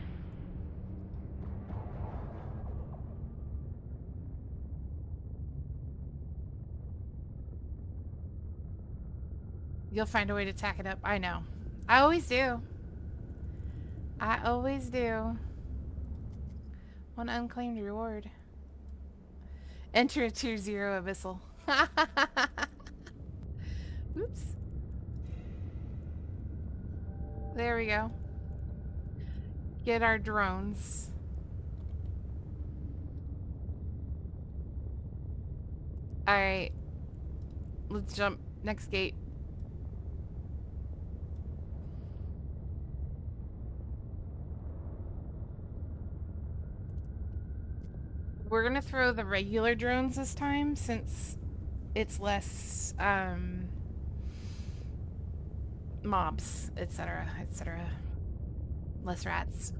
You'll find a way to tack it up. I know. I always do. I always do. One unclaimed reward. Enter a tier 0 abyssal. Oops. There we go. Get our drones. Alright. Let's jump. Next gate. We're gonna throw the regular drones this time since it's less mobs, etc., etc. Less rats.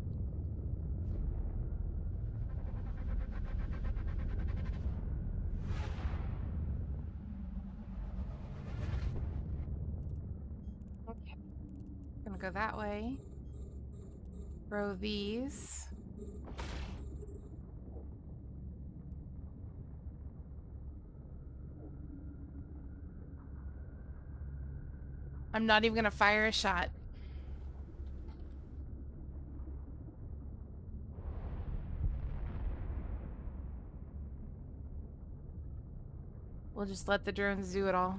Okay. Gonna go that way. Throw these. I'm not even gonna fire a shot. We'll just let the drones do it all.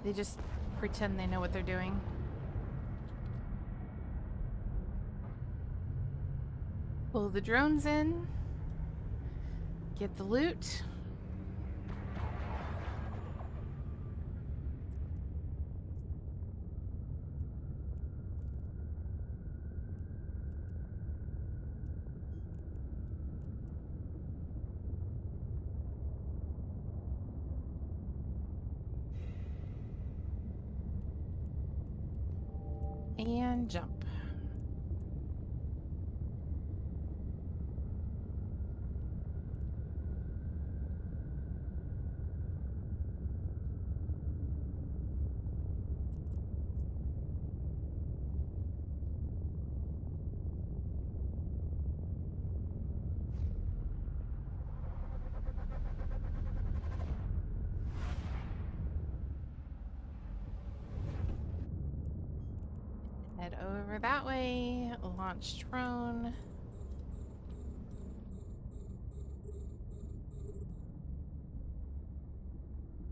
They just pretend they know what they're doing. Pull the drones in. Get the loot. And jump. Head over that way. Launch drone.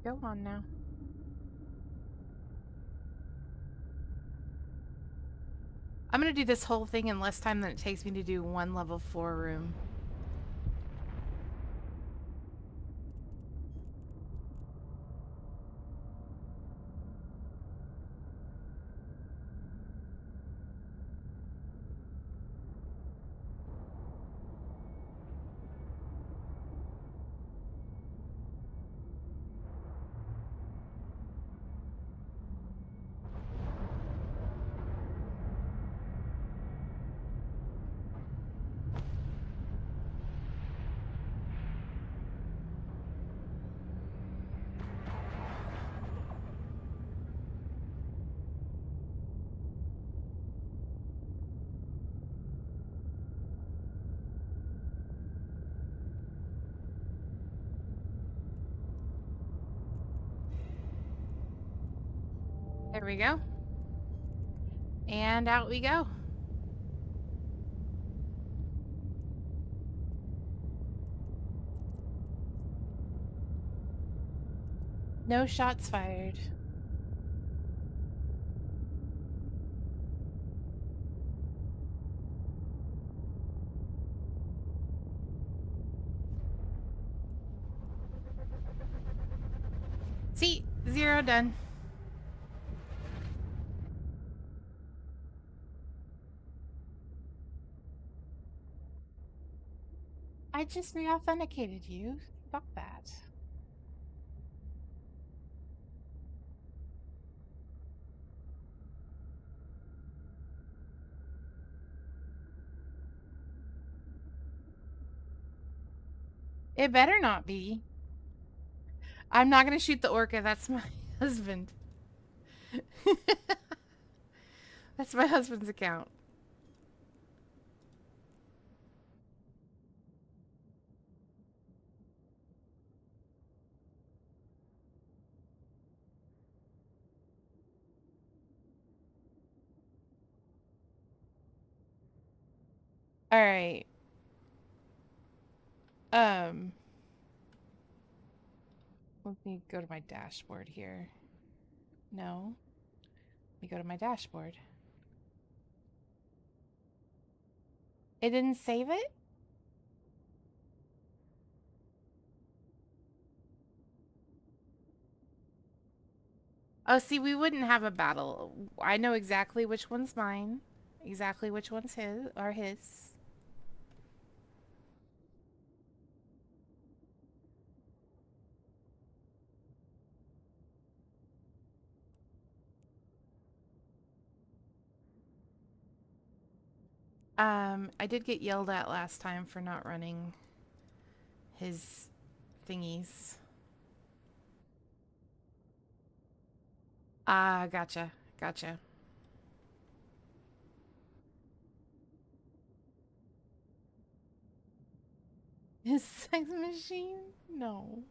Go on now. I'm gonna do this whole thing in less time than it takes me to do one level 4 room. There we go. And out we go. No shots fired. See, 0 done. I just re-authenticated you. Fuck that. It better not be. I'm not gonna shoot the orca. That's my husband. That's my husband's account. All right. Let me go to my dashboard here. No. Let me go to my dashboard. It didn't save it? Oh, see, we wouldn't have a battle. I know exactly which one's mine. Exactly which one's his are his. I did get yelled at last time for not running his thingies. Ah, gotcha. Gotcha. His sex machine? No.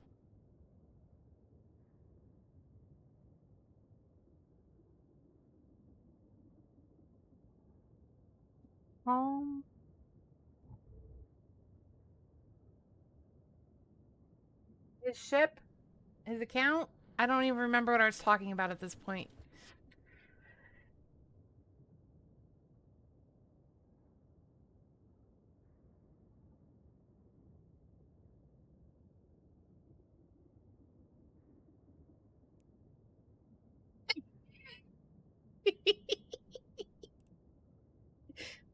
Um, his ship? His account? I don't even remember what I was talking about at this point.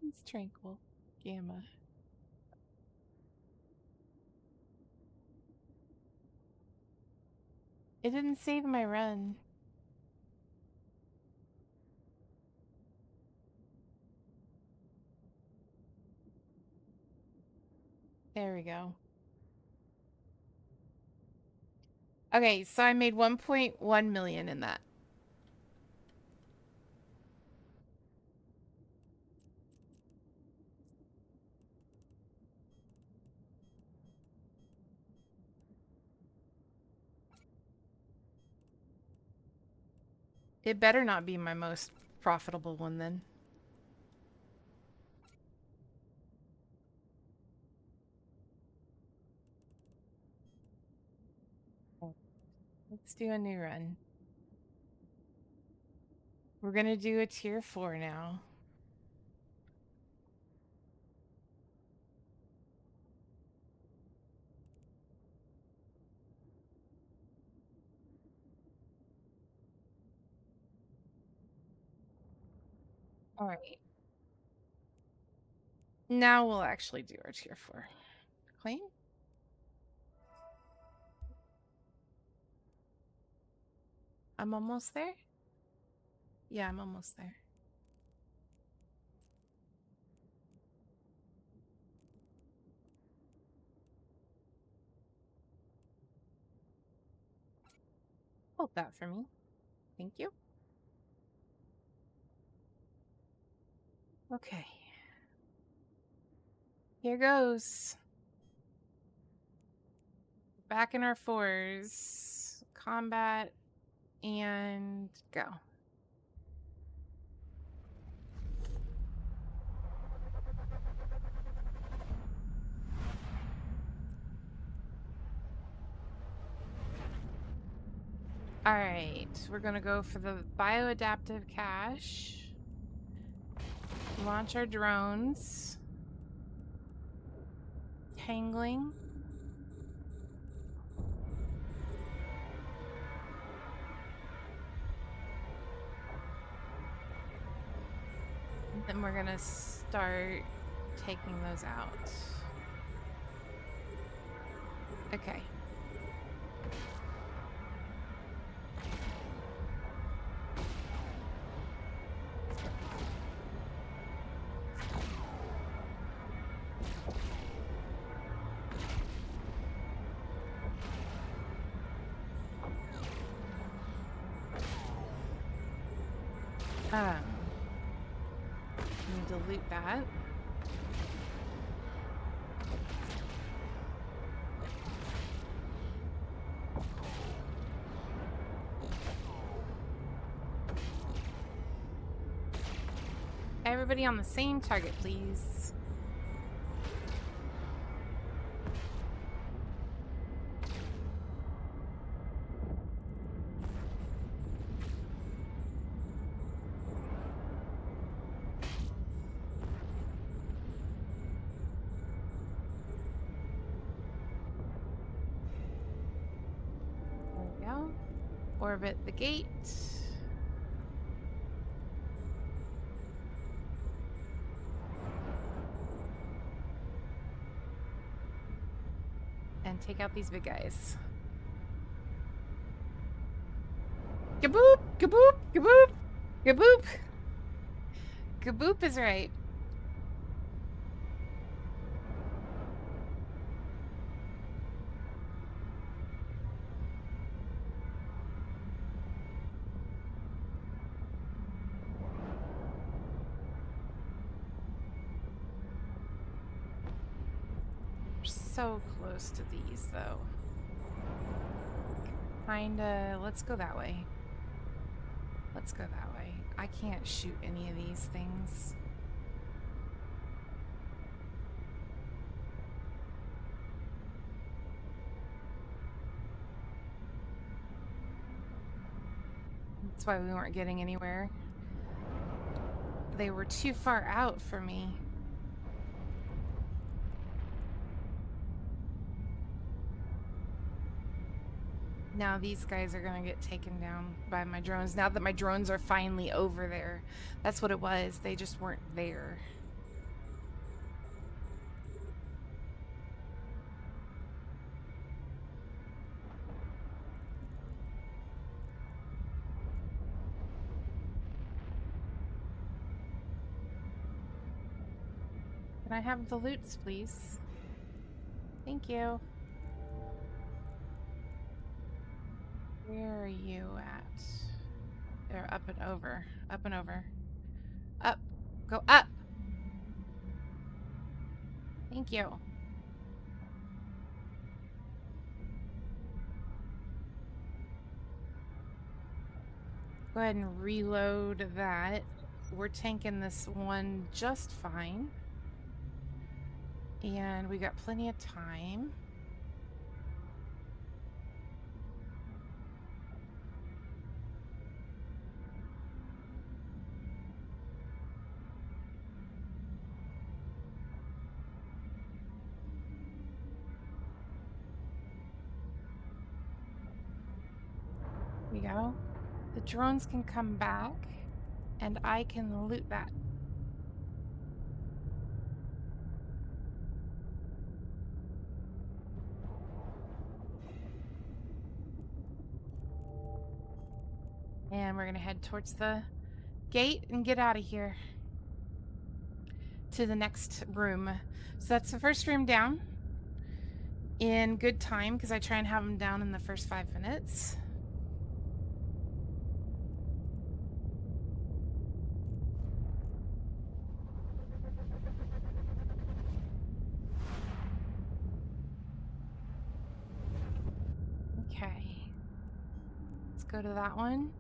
It's tranquil. Gamma. It didn't save my run. There we go. Okay, so I made 1.1 million in that. It better not be my most profitable one then. Let's do a new run. We're gonna do a tier 4 now. All right. Now we'll actually do our tier 4. Claim? I'm almost there? Yeah, I'm almost there. Hold that for me. Thank you. Okay. Here goes. Back in our 4s. Combat and go. Alright, we're gonna go for the bioadaptive cache. Launch our drones. Tangling. And then we're gonna start taking those out. Okay. Need to loot that. Everybody on the same target, please. There we go. Orbit the gate. And take out these big guys. Kaboop! Kaboop! Kaboop! Kaboop! Kaboop is right. We're so close to these, though. Kinda. Let's go that way. Let's go that way. I can't shoot any of these things. That's why we weren't getting anywhere. They were too far out for me. Now these guys are gonna get taken down by my drones. Now that my drones are finally over there. That's what it was. They just weren't there. Can I have the loots, please? Thank you. Where are you at? They're up and over. Up and over. Up. Go up! Thank you. Go ahead and reload that. We're tanking this one just fine. And we got plenty of time. We go. The drones can come back and I can loot that. And we're gonna head towards the gate and get out of here to the next room. So that's the first room down in good time because I try and have them down in the first 5 minutes. Okay. Let's go to that one.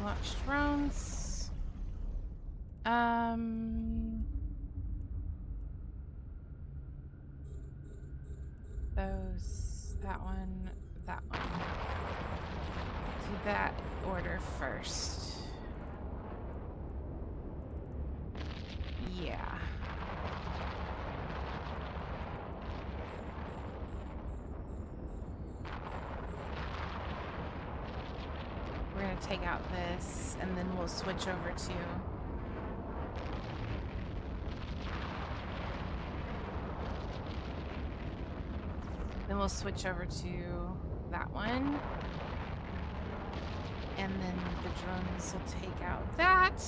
Launch drones. those. That one. That one. Do that order first. Yeah. We're gonna take out this, and then we'll switch over to... Then we'll switch over to that one. And then the drones will take out that.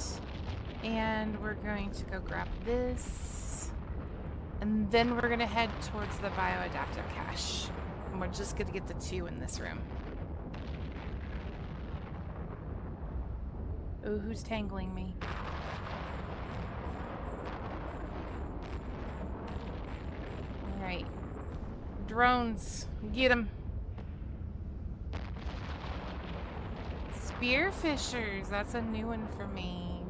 And we're going to go grab this. And then we're gonna head towards the bioadaptive cache. And we're just gonna get the 2 in this room. Ooh, who's tangling me? Alright. Drones, get them. Spearfishers, that's a new one for me.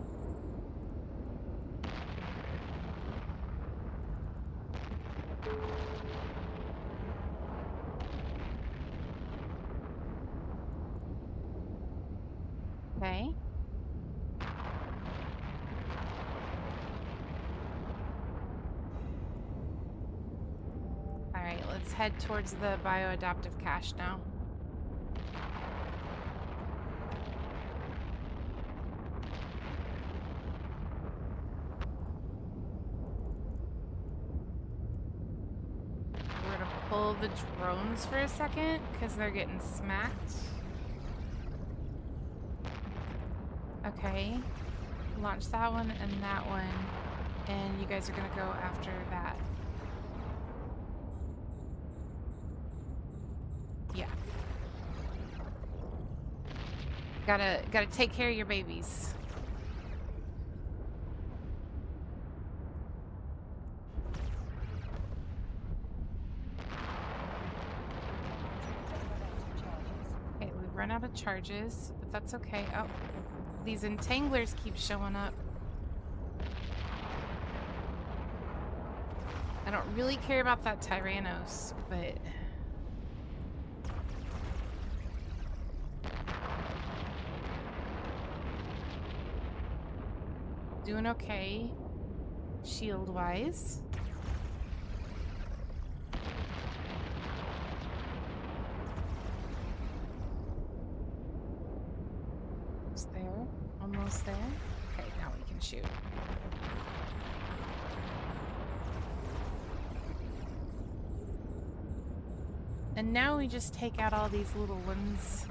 Okay. Alright, let's head towards the bioadaptive cache now. We're gonna pull the drones for a second, because they're getting smacked. Okay. Launch that one and that one. And you guys are gonna go after that. Yeah. Gotta take care of your babies. Okay, we've run out of charges, but that's okay. Oh, these entanglers keep showing up. I don't really care about that Tyrannos, but... Doing okay, shield-wise. Almost there, almost there. Okay, now we can shoot. And now we just take out all these little ones.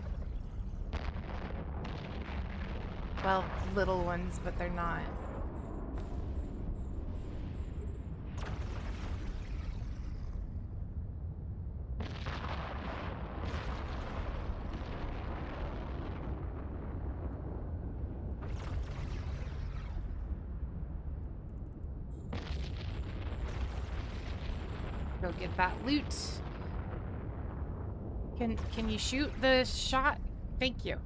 Well, little ones, but they're not. Go get that loot. Can you shoot the shot? Thank you.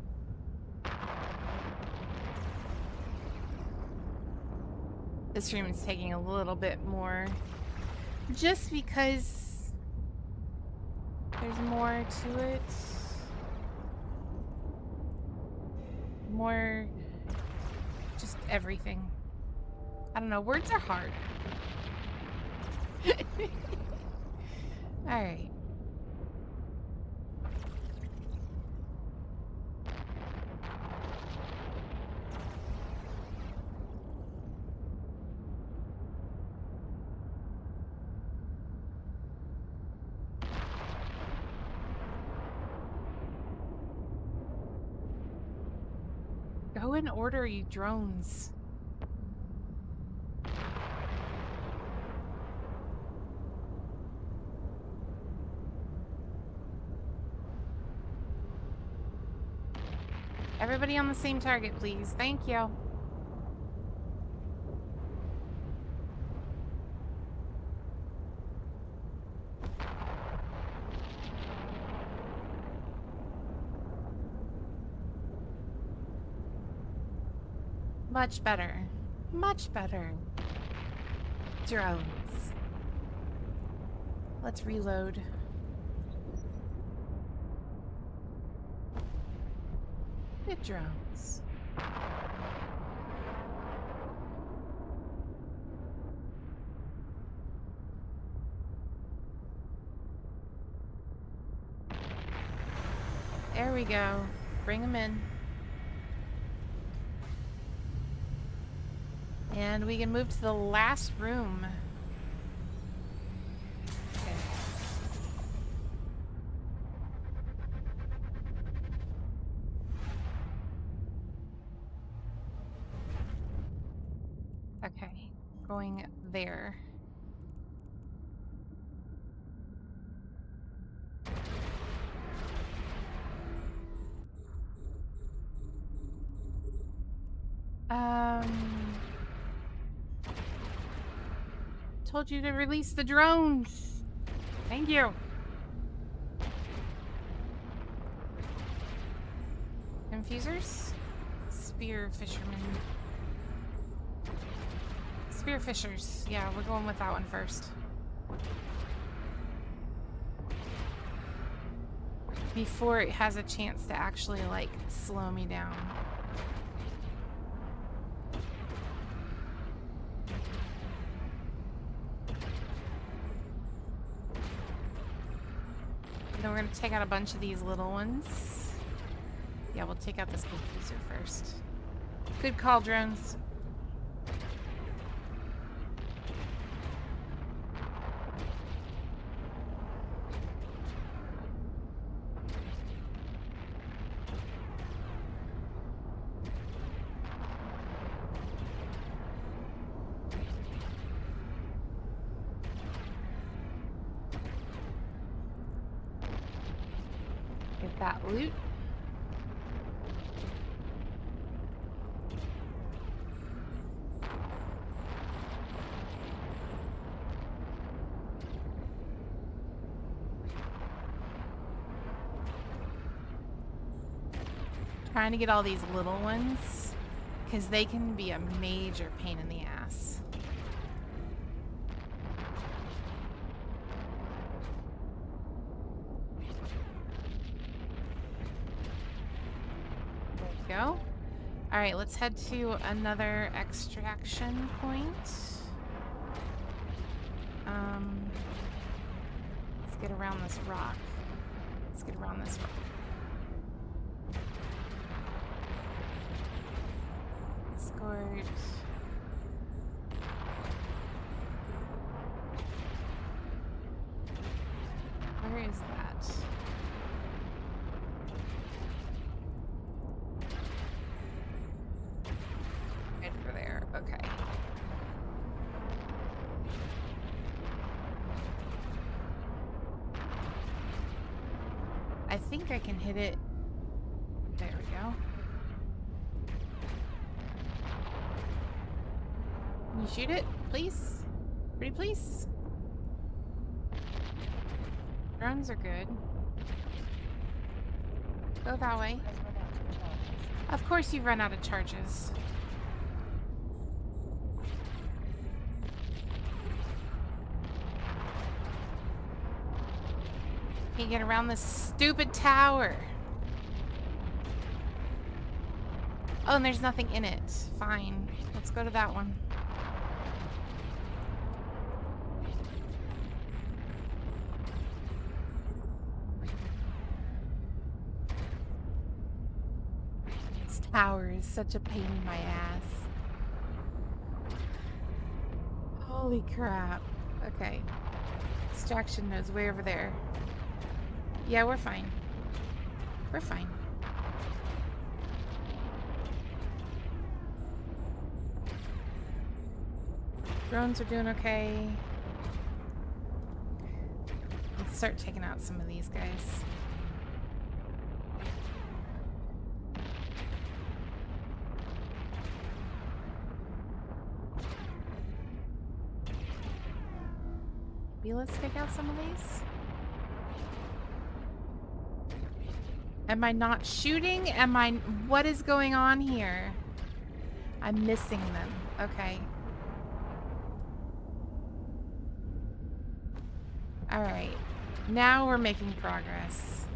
This room is taking a little bit more just because there's more to it. More just everything. I don't know, words are hard. All right. Go and order, you drones. Everybody on the same target, please. Thank you. Much better. Much better. Drones. Let's reload. The drones. There we go. Bring them in. And we can move to the last room. Okay. Okay, going there. Told you to release the drones. Thank you. Infusers? Spear fishermen. Spear fishers. Yeah, we're going with that one first. Before it has a chance to actually, like, slow me down. Then we're gonna take out a bunch of these little ones. Yeah, we'll take out this confuser first. Good call, drones. Get that loot. Trying to get all these little ones because they can be a major pain in the ass. There we go. All right, let's head to another extraction point. Let's get around this rock. Let's get around this rock. Escort. Where is that? Right over there. Okay. I think I can hit it. There we go. Can you shoot it, please? Pretty please? Drones are good. Go that way. Of course you run out of charges. Can you get around this stupid tower? Oh, and there's nothing in it. Fine. Let's go to that one. This tower is such a pain in my ass. Holy crap. Okay. Extraction node's way over there. Yeah, we're fine. We're fine. Drones are doing okay. Let's start taking out some of these guys. Maybe let's take out some of these. Am I not shooting? What is going on here? I'm missing them. Okay. All right. Now we're making progress.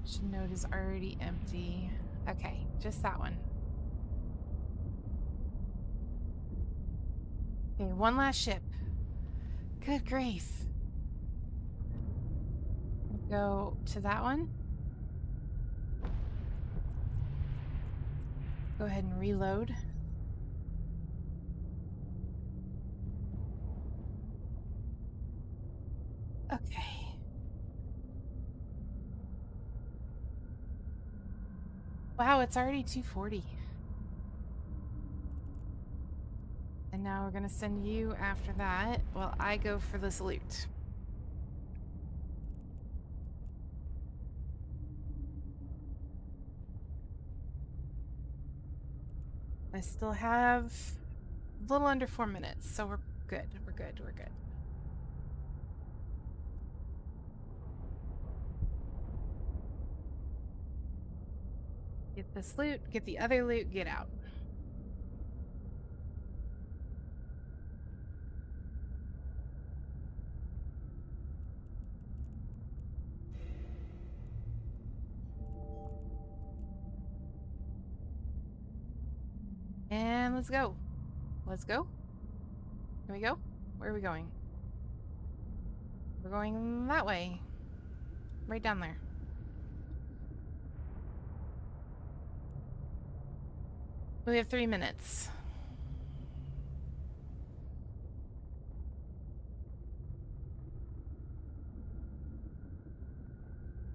Option node is already empty. Okay, just that one. Okay, one last ship. Good grief. Go to that one. Go ahead and reload. Okay. Wow, it's already 2:40. And now we're gonna send you after that while I go for this loot. I still have a little under 4 minutes, so we're good. We're good. We're good. Get this loot, get the other loot, get out. And let's go. Let's go. Here we go. Where are we going? We're going that way. Right down there. We have 3 minutes.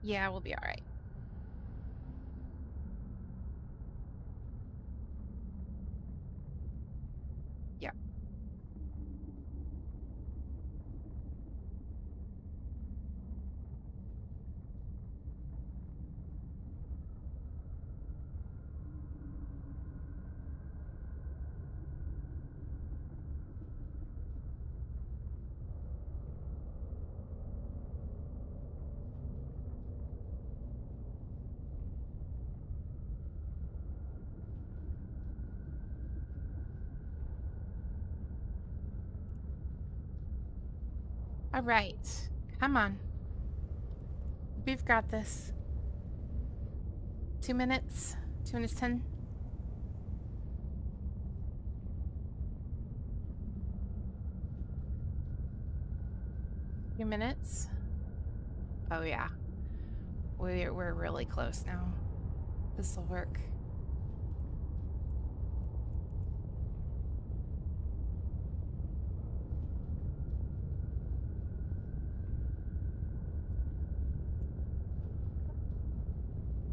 Yeah, we'll be all right. Yeah. All right. Come on. We've got this. 2 minutes. 2 minutes 10. Few minutes. Oh yeah. We're really close now. This will work.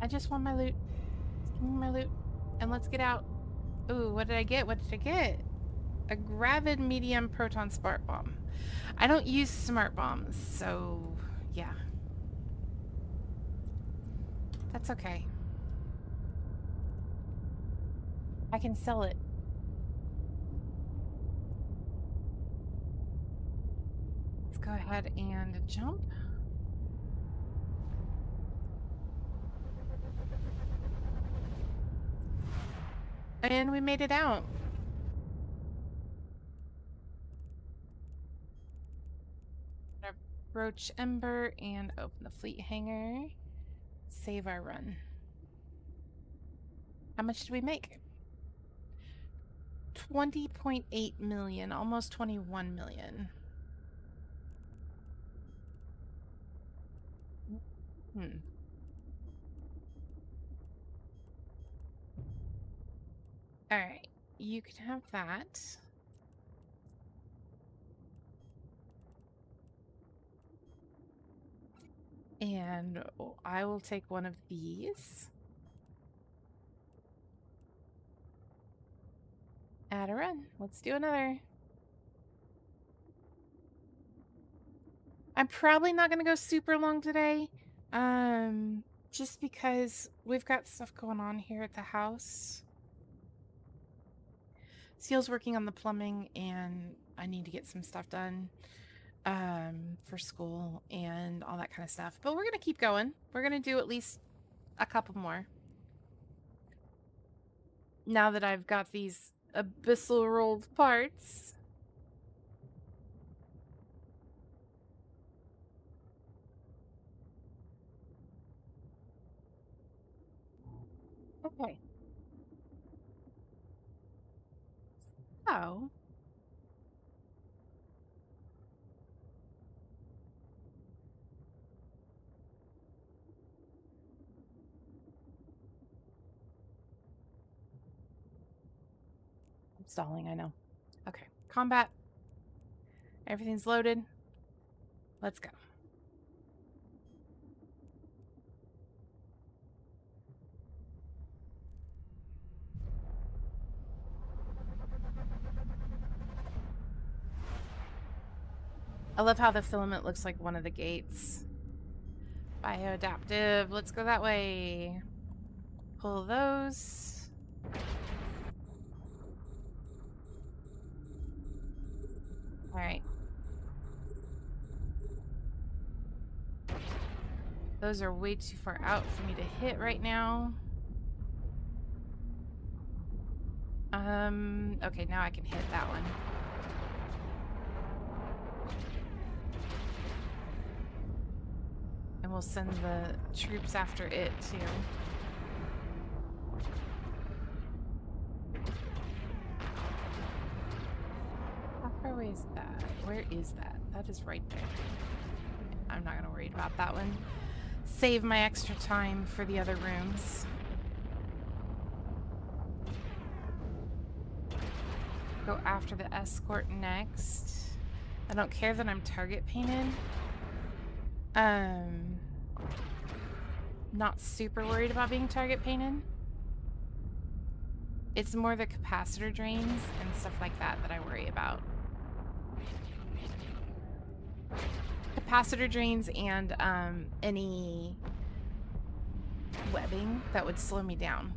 I just want my loot. Give me my loot. And let's get out. Ooh, what did I get? What did I get? A gravid medium proton smart bomb. I don't use smart bombs, so yeah. That's okay. I can sell it. Let's go ahead and jump. And we made it out. Broach Ember and open the fleet hangar. Save our run. How much did we make? 20.8 million, almost 21 million. All right, you can have that. And I will take one of these. Add a run. Let's do another. I'm probably not going to go super long today. Just because we've got stuff going on here at the house. Seal's working on the plumbing and I need to get some stuff done for school and all that kind of stuff. But we're going to keep going. We're going to do at least a couple more. Now that I've got these abyssal rolled parts. So... I'm stalling, I know. Okay, combat. Everything's loaded. Let's go. I love how the filament looks like one of the gates. Bioadaptive. Let's go that way. Pull those. All right. Those are way too far out for me to hit right now. Okay, now I can hit that one. And we'll send the troops after it, too. How far away is that? Where is that? That is right there. I'm not gonna worry about that one. Save my extra time for the other rooms. Go after the escort next. I don't care that I'm target painted. Not super worried about being target painted. It's more the capacitor drains and stuff like that that I worry about. Capacitor drains and any webbing that would slow me down.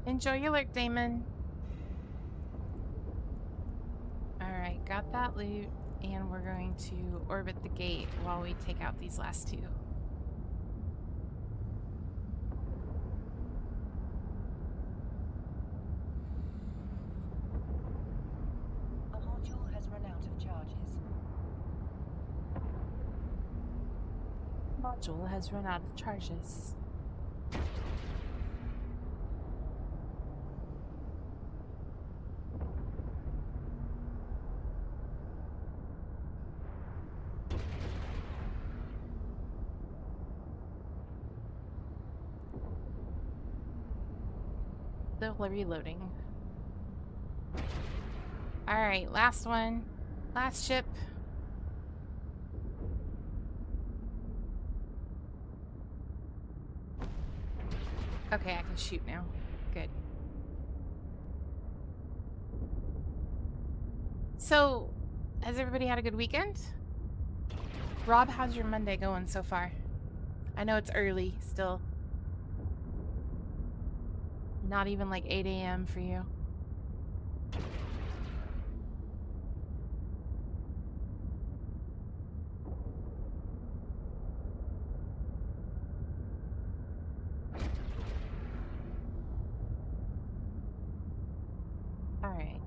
Enjoy your lurk, Damon. Alright, got that loot, and we're going to orbit the gate while we take out these last two. A module has run out of charges. Module has run out of charges. Still reloading. Alright, last one. Last ship. Okay, I can shoot now. Good. So, has everybody had a good weekend? Rob, how's your Monday going so far? I know it's early still. Not even like 8 a.m. for you. All right.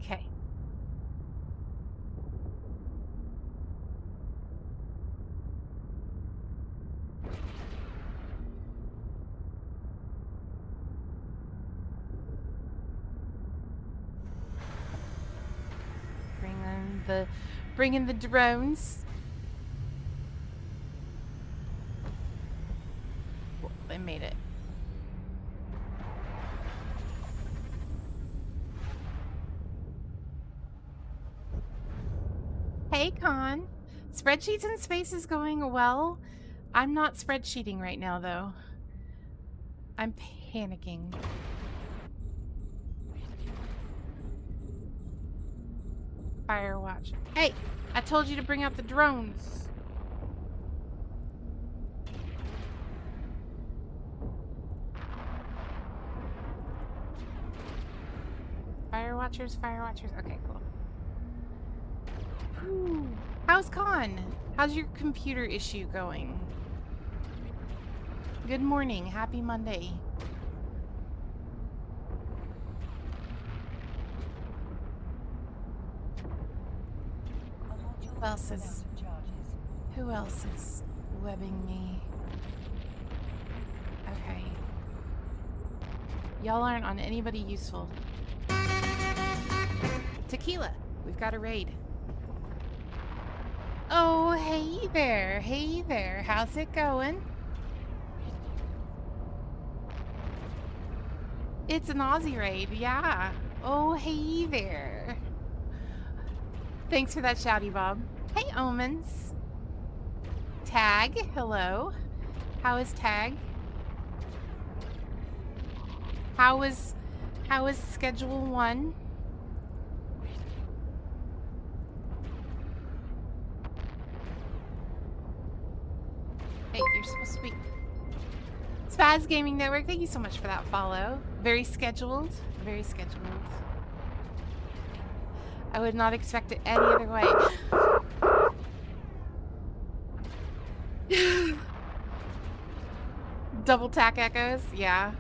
Okay. Bring in the drones. Cool, they made it. Hey, Con. Spreadsheets in space is going well. I'm not spreadsheeting right now, though. I'm panicking. Firewatch. Hey, I told you to bring out the drones. Firewatchers, firewatchers. Okay, cool. Whew. How's Con? How's your computer issue going? Good morning. Happy Monday. Who else is... Who else is webbing me? Okay. Y'all aren't on anybody useful. Tequila. We've got a raid. Oh, hey there. Hey there. How's it going? It's an Aussie raid, yeah. Oh, hey there. Thanks for that shouty, Bob. Hey, Omens. Tag, hello. How is Tag? How is Schedule 1? Hey, you're supposed to be... Spaz Gaming Network, thank you so much for that follow. Very scheduled. Very scheduled. I would not expect it any other way. Double tack echoes, yeah.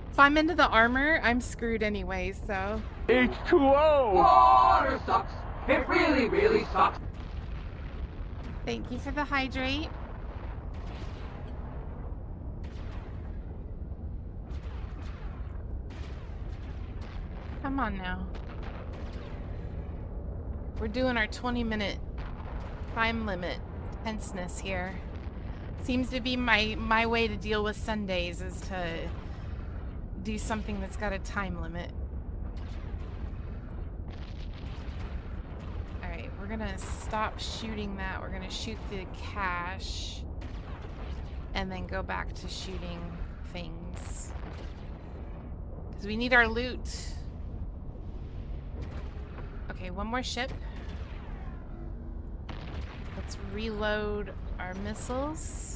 If I'm into the armor, I'm screwed anyway, so. H2O! Water sucks. It really, really sucks. Thank you for the hydrate. Come on now. We're doing our 20-minute time limit tenseness here. Seems to be my way to deal with Sundays is to do something that's got a time limit. Alright, we're gonna stop shooting that. We're gonna shoot the cache and then go back to shooting things. Because we need our loot. Okay, one more ship. Let's reload our missiles.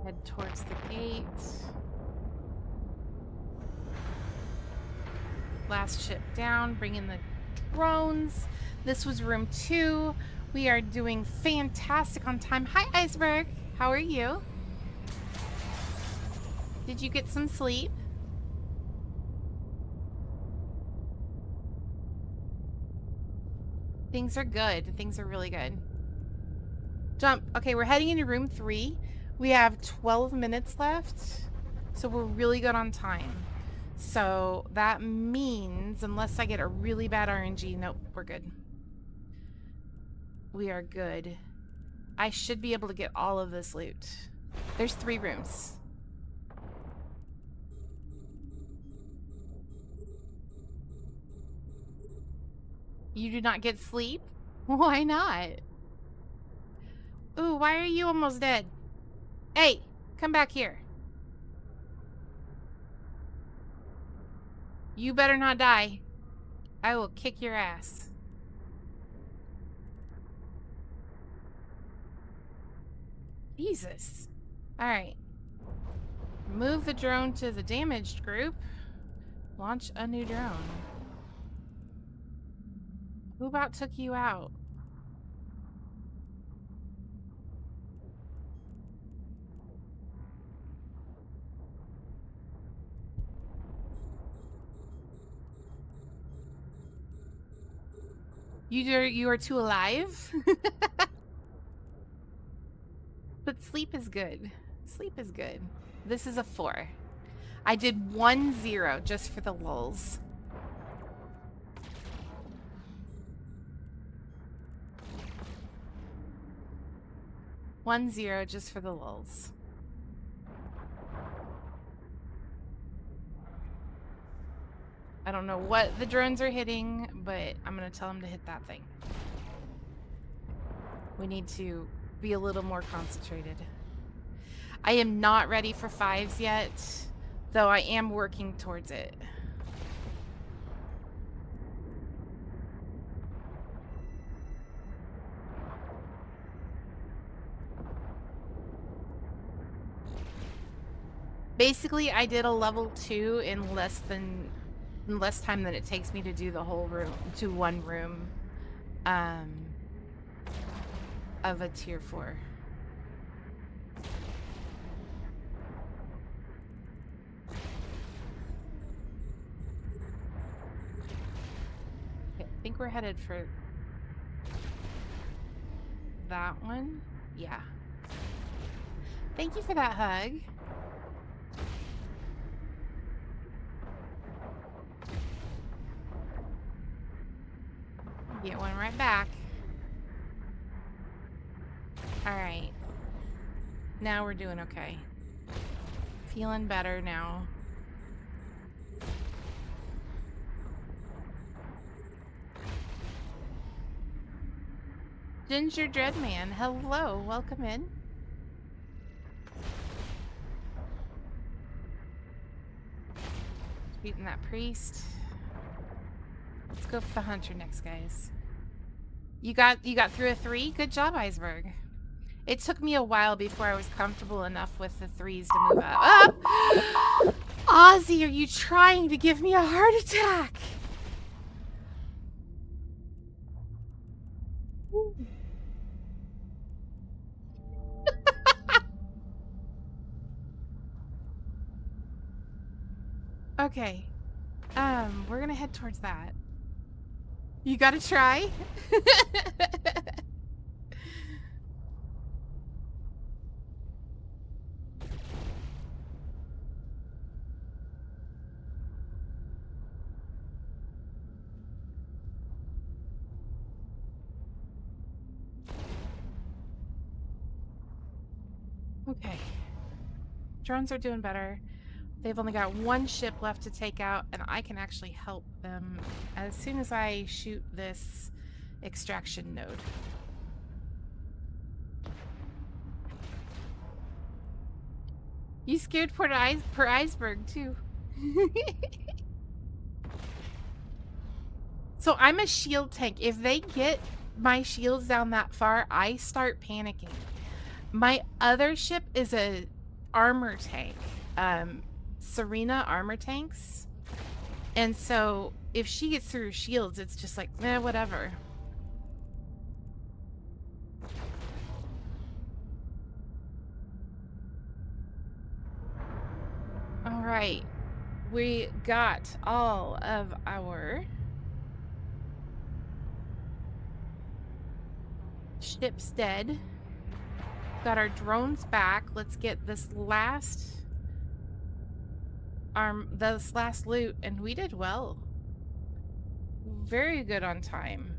Head towards the gate. Last ship down, bring in the drones. This was room 2. We are doing fantastic on time. Hi, Iceberg. How are you? Did you get some sleep? Things are good. Things are really good. Jump. Okay, we're heading into room 3. We have 12 minutes left, so we're really good on time. So that means, unless I get a really bad RNG, nope, we're good. We are good. I should be able to get all of this loot. There's 3 rooms. You do not get sleep? Why not? Ooh, why are you almost dead? Hey, come back here. You better not die. I will kick your ass. Jesus. Alright. Move the drone to the damaged group. Launch a new drone. Who about took you out? You are too alive? But sleep is good. Sleep is good. This is a 4. I did 1-0 just for the lulz. One zero just for the lulz. I don't know what the drones are hitting, but I'm gonna tell them to hit that thing. We need to be a little more concentrated. I am not ready for 5s yet, though I am working towards it. Basically, I did a level 2 in less time than it takes me to do the whole room, to one room of a tier 4. Okay, I think we're headed for that one. Yeah. Thank you for that hug. Get one right back. All right. Now we're doing okay. Feeling better now. Ginger Dreadman, hello, welcome in. Beating that priest. Let's go for the hunter next, guys. You got through a 3? Good job, Iceberg. It took me a while before I was comfortable enough with the 3s to move up. Ozzy, are you trying to give me a heart attack? Okay. We're gonna head towards that. You gotta try? Okay. Drones are doing better. They've only got one ship left to take out, and I can actually help them as soon as I shoot this extraction node. You scared poor Iceberg, too. So I'm a shield tank. If they get my shields down that far, I start panicking. My other ship is a armor tank. Serena armor tanks. And so if she gets through her shields, it's just like, eh, whatever. All right. We got all of our ships dead. Got our drones back. Let's get this last loot, and we did well. Very good on time.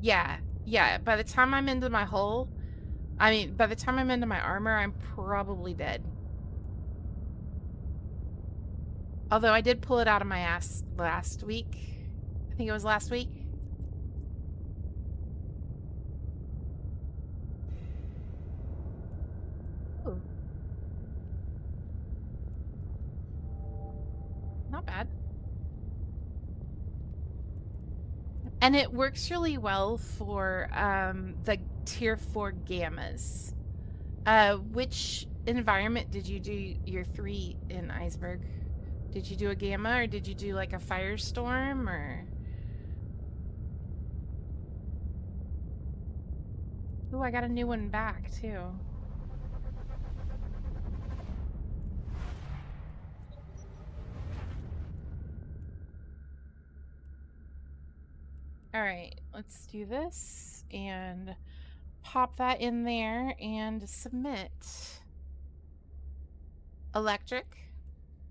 Yeah, by the time I'm into my hull, by the time I'm into my armor, I'm probably dead. Although I did pull it out of my ass last week. I think it was last week. Ooh. Not bad. And it works really well for the tier 4 gammas. Which environment did you do your 3 in, Iceberg? Did you do a gamma, or did you do like a firestorm, or? Ooh, I got a new one back too. All right, let's do this and pop that in there and submit. Electric.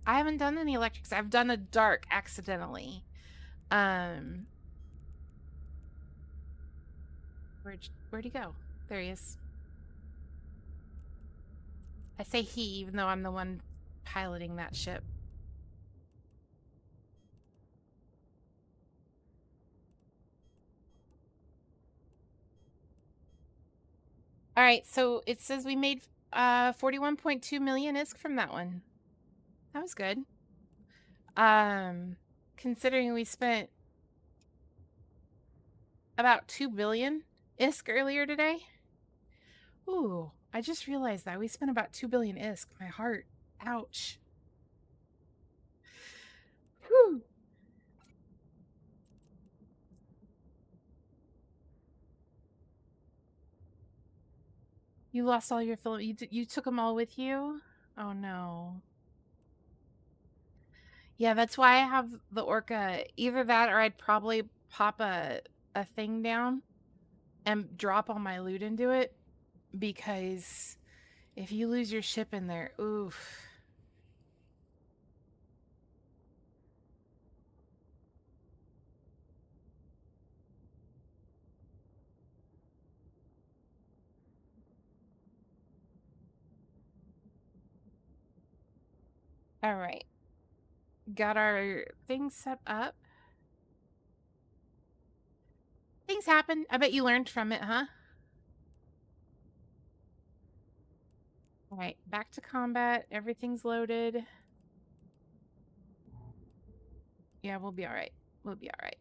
I haven't done any electrics. I've done a dark accidentally. Where'd he go? There he is. I say he, even though I'm the one piloting that ship. All right, so it says we made 41.2 million ISK from that one. That was good. Considering we spent about 2 billion ISK earlier today. Ooh, I just realized that we spent about 2 billion ISK. My heart. Ouch. Whew. You lost all your film. You took them all with you? Oh no. Yeah, that's why I have the orca. Either that or I'd probably pop a thing down and drop all my loot into it, because if you lose your ship in there, oof. All right. Got our things set up. Things happen. I bet you learned from it, huh? All right, back to combat. Everything's loaded. Yeah, we'll be all right. We'll be all right.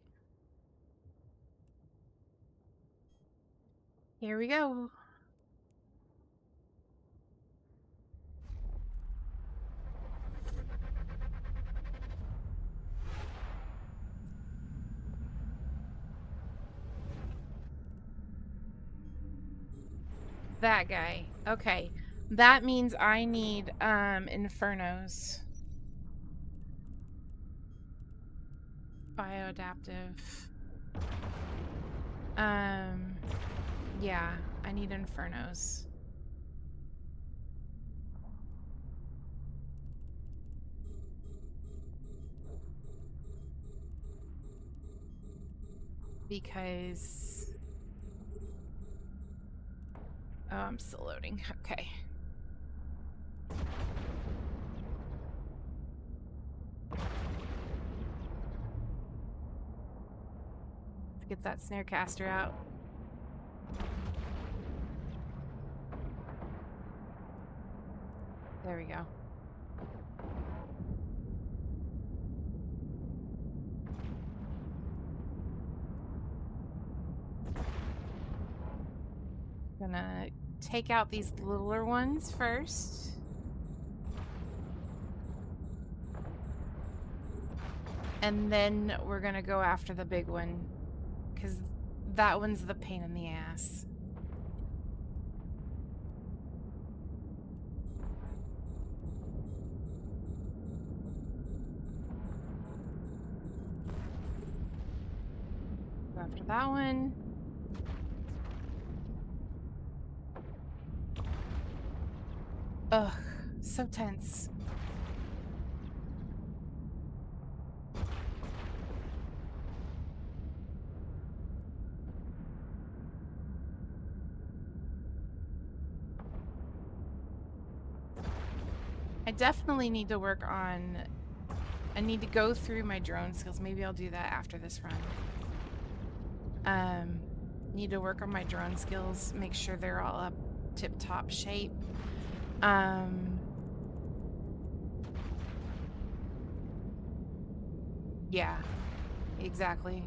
Here we go. That guy. Okay. That means I need infernos. Bioadaptive. Yeah, I need infernos. Because oh, I'm still loading. Okay. Let's get that snare caster out. There we go. Gonna take out these littler ones first. And then we're gonna go after the big one, because that one's the pain in the ass. Go after that one. Ugh, so tense. I definitely need to work on... I need to go through my drone skills. Maybe I'll do that after this run. Need to work on my drone skills, make sure they're all up tip-top shape. Yeah, exactly.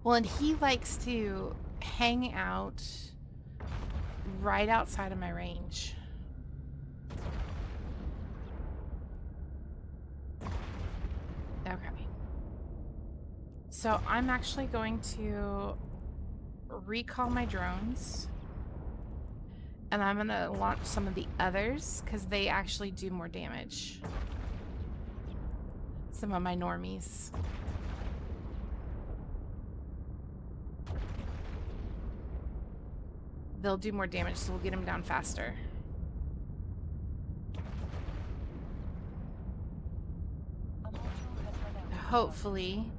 Well, and he likes to hang out right outside of my range. Okay. So I'm actually going to recall my drones. And I'm going to launch some of the others, because they actually do more damage. Some of my normies. They'll do more damage, so we'll get them down faster. Hopefully,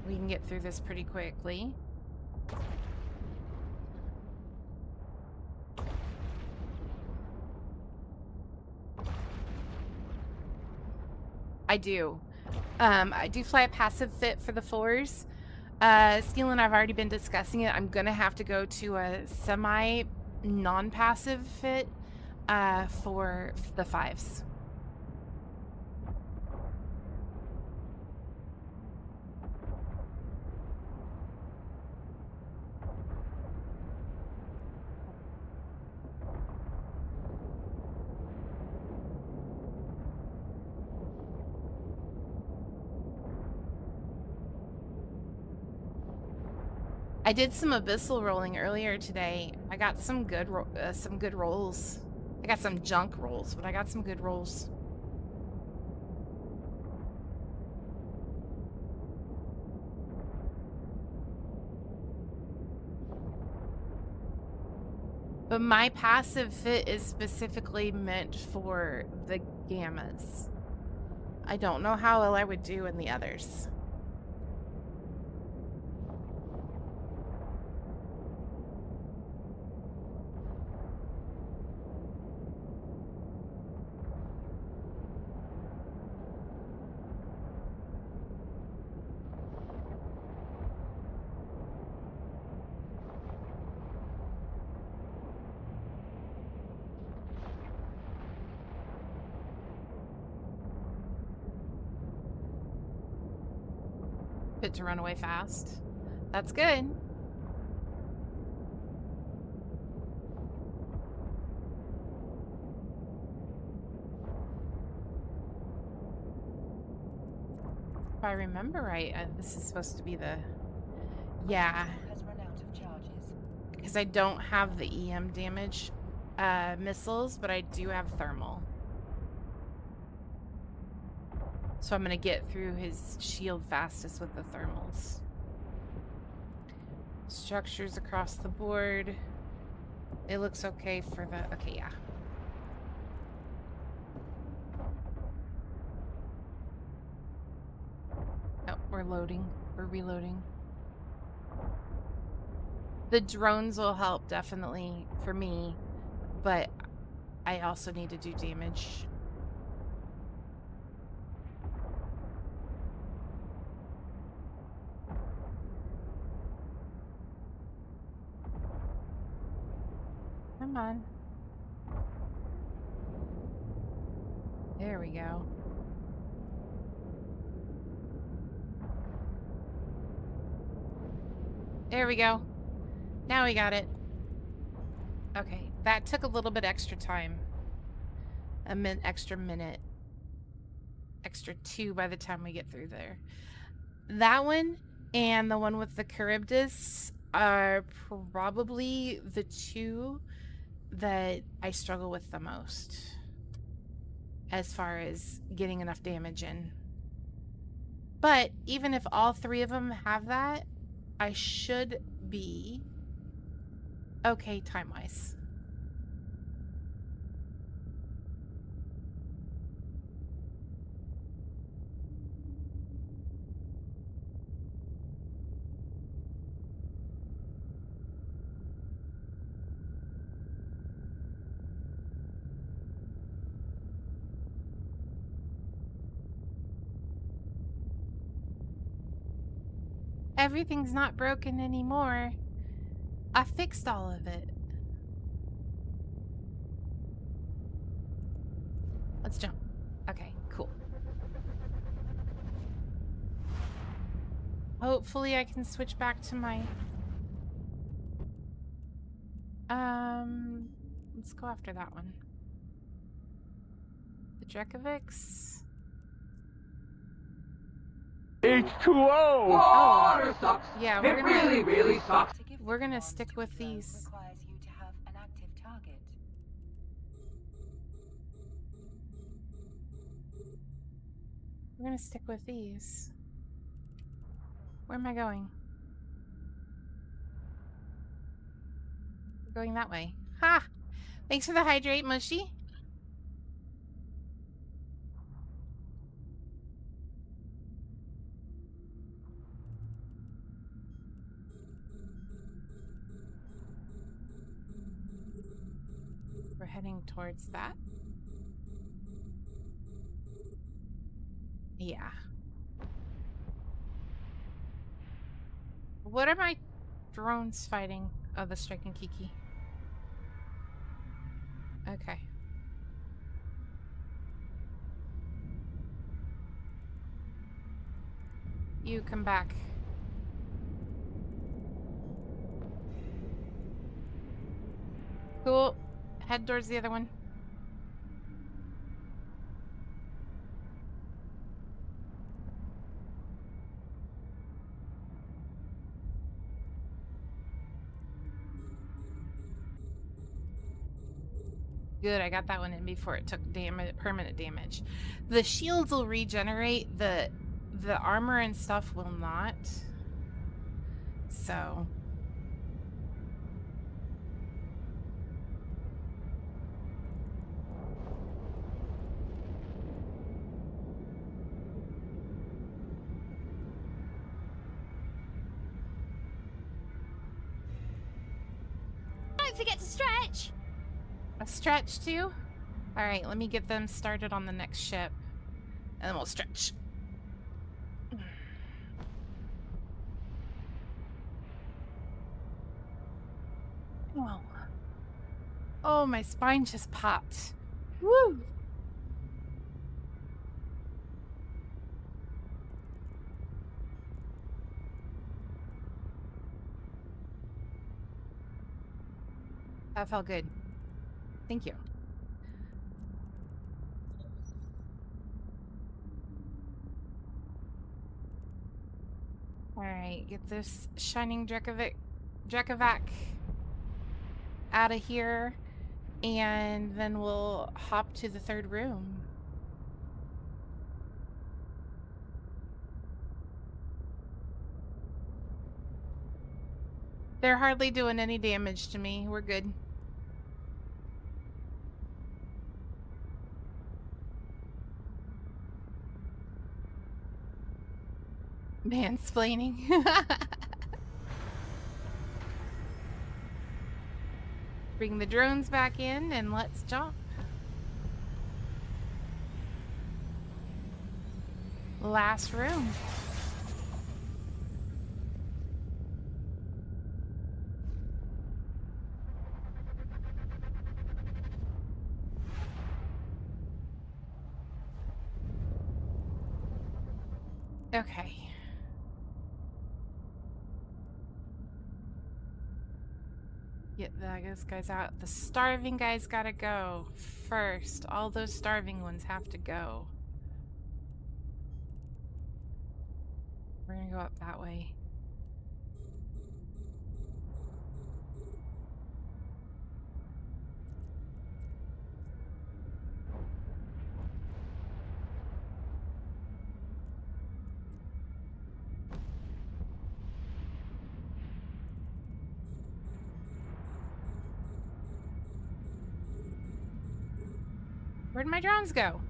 we can get through this pretty quickly. I do. I do fly a passive fit for the 4s. Steel and I've already been discussing it. I'm gonna have to go to a semi non-passive fit for the 5s. I did some abyssal rolling earlier today. I got some good rolls. I got some junk rolls, but I got some good rolls. But my passive fit is specifically meant for the gammas. I don't know how well I would do in the others. Fit to run away fast. That's good. If I remember right, this is supposed to be the... Yeah. Has run out of charges. Because I don't have the EM damage missiles, but I do have thermal. So I'm going to get through his shield fastest with the thermals. Structures across the board. It looks okay for the... Okay, yeah. Oh, we're loading. We're reloading. The drones will help, definitely, for me. But I also need to do damage. Come on. There we go. There we go. Now we got it. Okay, that took a little bit extra time. Extra minute. Extra 2 by the time we get through there. That one and the one with the Charybdis are probably the 2 that I struggle with the most as far as getting enough damage in. But even if all 3 of them have that, I should be okay time-wise. Everything's not broken anymore. I fixed all of it. Let's jump. Okay, cool. Hopefully I can switch back to my... Let's go after that one. The Drekovics. H2O! Water sucks! Yeah, It really sucks! To give We're gonna command stick to with flow these. requires you to have an active target. We're gonna stick with these. Where am I going? We're going that way. Ha! Thanks for the hydrate, Mushy. We're heading towards that. Yeah. What are my drones fighting? Oh, the Strike and Kiki. Okay. You come back. Cool. Head towards the other one. Good, I got that one in before it took permanent damage. The shields will regenerate, the armor and stuff will not. So Don't forget to stretch. a stretch too? Alright, let me get them started on the next ship. And then we'll stretch. Oh. Oh, my spine just popped. Woo! That felt good. Thank you. Alright, get this shining Drekavac out of here. And then we'll hop to the third room. They're hardly doing any damage to me. We're good. Mansplaining. Bring the drones back in and let's jump. Last room. Okay. Get those guys out. The starving guys gotta go first. All those starving ones have to go. We're gonna go up that way. Where'd my drones go?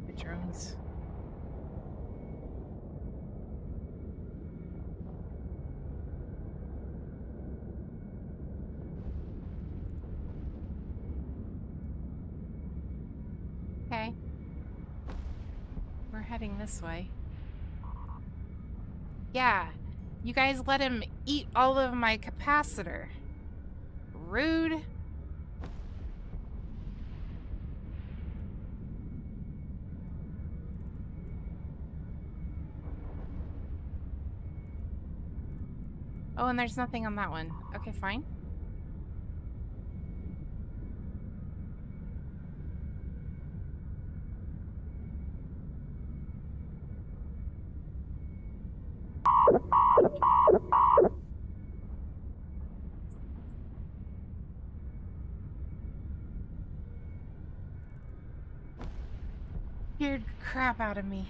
The drones. Okay. We're heading this way. Yeah. You guys let him eat all of my capacitor. Rude. Oh, and there's nothing on that one. Okay, fine. Scared the crap out of me.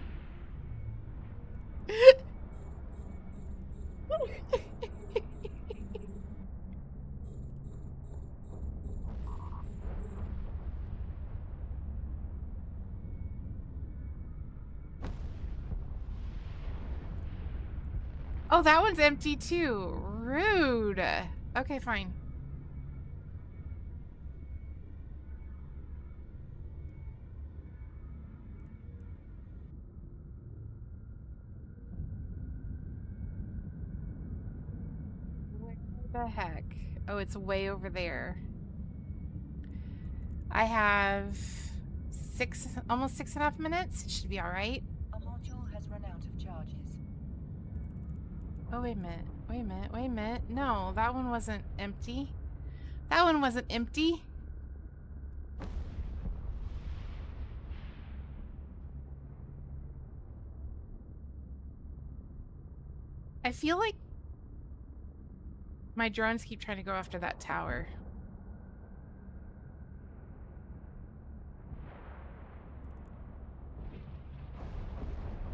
Oh, that one's empty too. Rude. Okay, fine. Where the heck? Oh, it's way over there. I have almost 6.5 minutes. It should be all right. A module has run out of charges. Oh, wait a minute. Wait a minute. Wait a minute. No, that one wasn't empty. That one wasn't empty. I feel like my drones keep trying to go after that tower.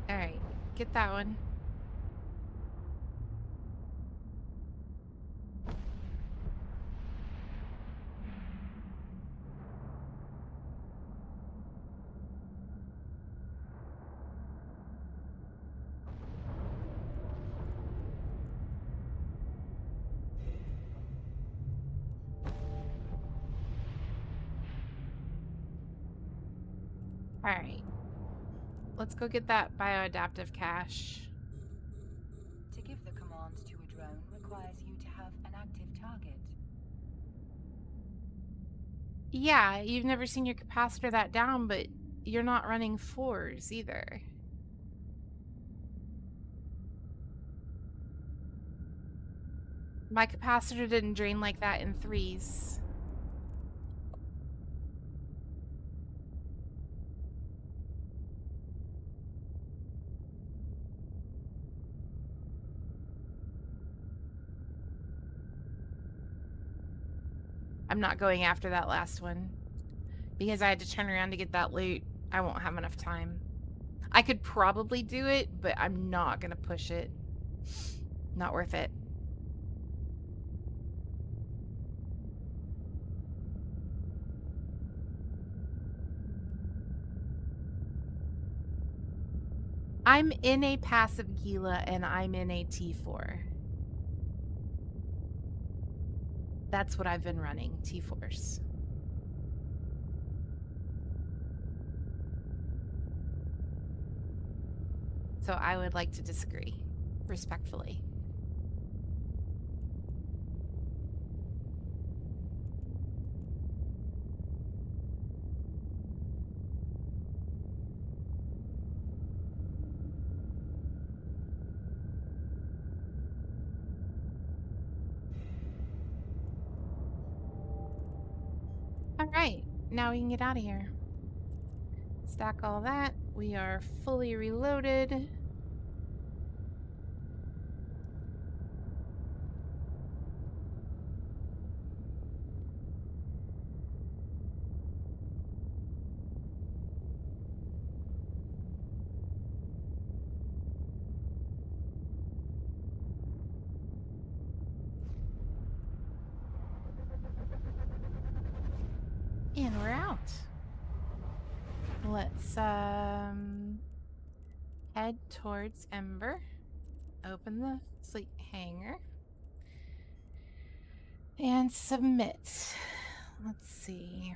All right, get that one. All right. Let's go get that bioadaptive cache. To give the command to a drone requires you to have an active target. Yeah, you've never seen your capacitor that down, but you're not running 4s either. My capacitor didn't drain like that in 3s. I'm not going after that last one because I had to turn around to get that loot. I won't have enough time. I could probably do it, but I'm not gonna push it. Not worth it. I'm in a passive Gila and I'm in a T4. That's what I've been running, T4s. So I would like to disagree, respectfully. All right, now we can get out of here. Stack all that. We are fully reloaded. And we're out. Let's head towards Ember. Open the fleet hangar. And submit. Let's see.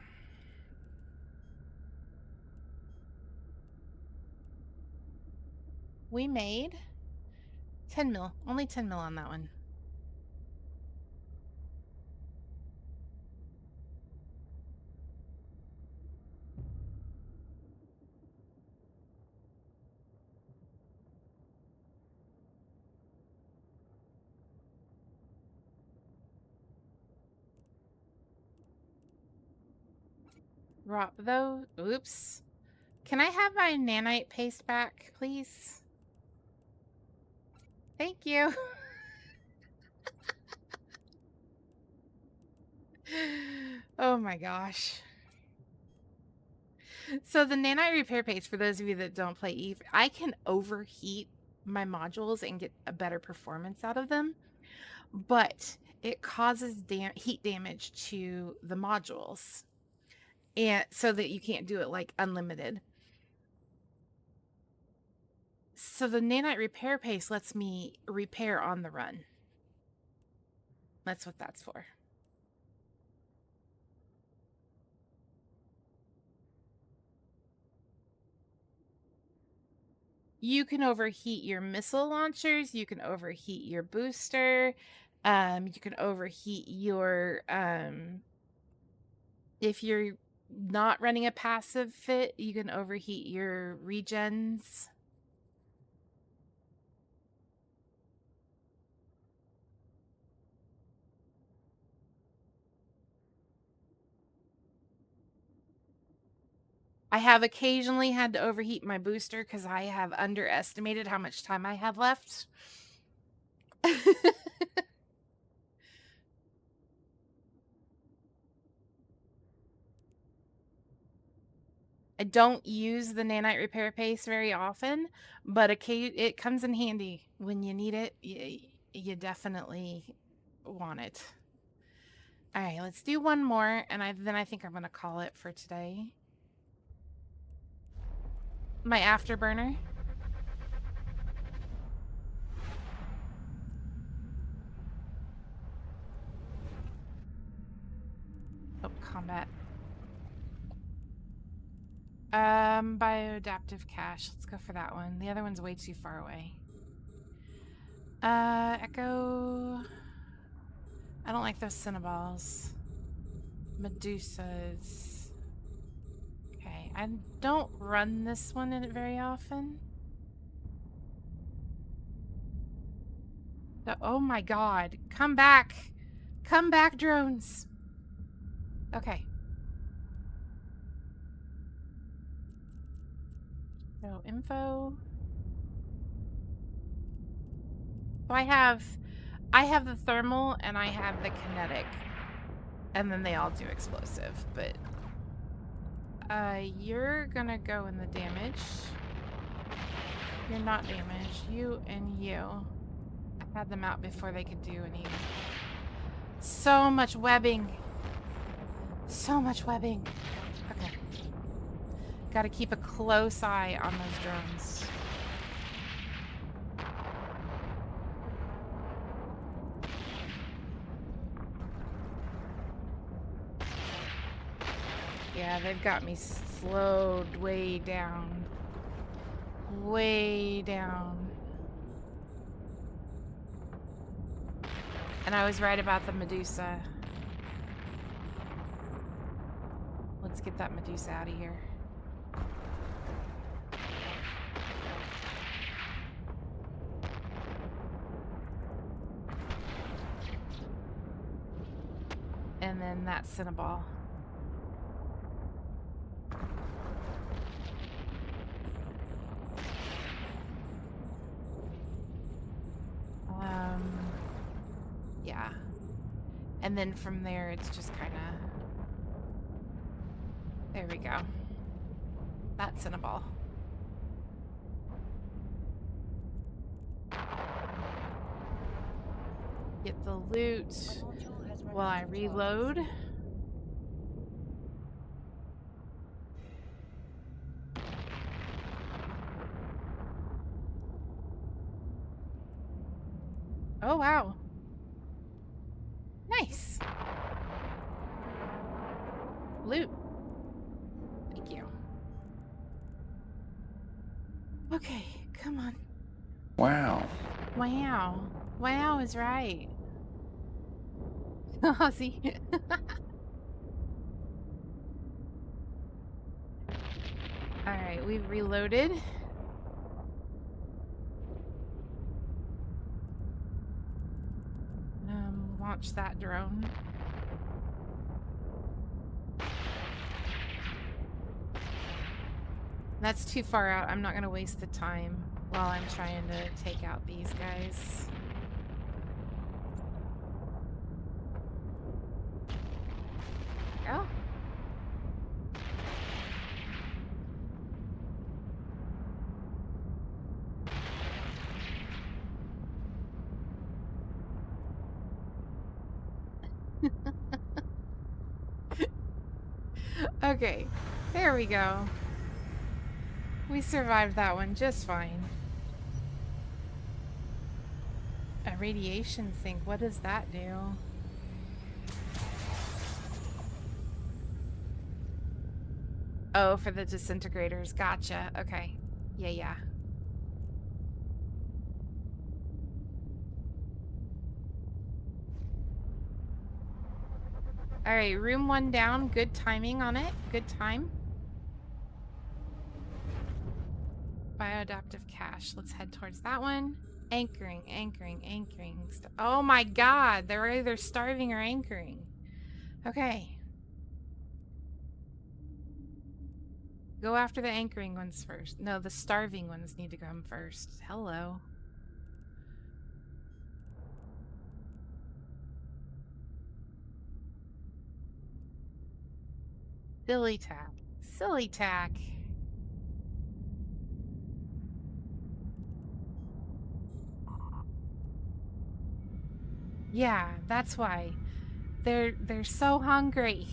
We made 10 mil. Only 10 mil on that one. Drop those. Oops. Can I have my nanite paste back, please? Thank you. Oh my gosh. So the nanite repair paste, for those of you that don't play Eve, I can overheat my modules and get a better performance out of them, but it causes heat damage to the modules, and so that you can't do it like unlimited. So the nanite repair paste lets me repair on the run. That's what that's for. You can overheat your missile launchers. You can overheat your booster. You can overheat your if you're not running a passive fit, you can overheat your regens. I have occasionally had to overheat my booster because I have underestimated how much time I had left. I don't use the nanite repair paste very often, but it comes in handy when you need it. You definitely want it. All right, let's do one more, and then I think I'm going to call it for today. My afterburner. Oh, combat. Bioadaptive cache. Let's go for that one. The other one's way too far away. Echo. I don't like those cinnaballs. Medusas. Okay, I don't run this one in it very often. Oh my god. Come back. Come back, drones. Okay. So, info. So I have the thermal and I have the kinetic. And then they all do explosive, but you're gonna go in the damage. You're not damaged. You and you. I had them out before they could do any. So much webbing. So much webbing. Okay. Gotta keep a close eye on those drones. Yeah, they've got me slowed way down. Way down. And I was right about the Medusa. Let's get that Medusa out of here. And then that Cinnaball. Yeah. And then from there, it's just kind of... There we go. That's in a ball. Get the loot while I reload. Oh, wow. Nice. Loot. Thank you. Okay, come on. Wow. Wow. Wow is right. Ozzy. Alright, we've reloaded. Launch that drone. That's too far out. I'm not going to waste the time while I'm trying to take out these guys. Oh. Okay, there we go. We survived that one just fine. radiation sink. What does that do? Oh, for the disintegrators. Gotcha. Okay. Yeah, yeah. All right, room 1 down. Good timing on it. Good time. Bioadaptive cache. Let's head towards that one. Anchoring, anchoring, anchoring. Oh my god, they're either starving or anchoring. Okay. Go after the anchoring ones first. No, the starving ones need to come first. Hello. Silly tack. Silly tack. Yeah, that's why. They're so hungry.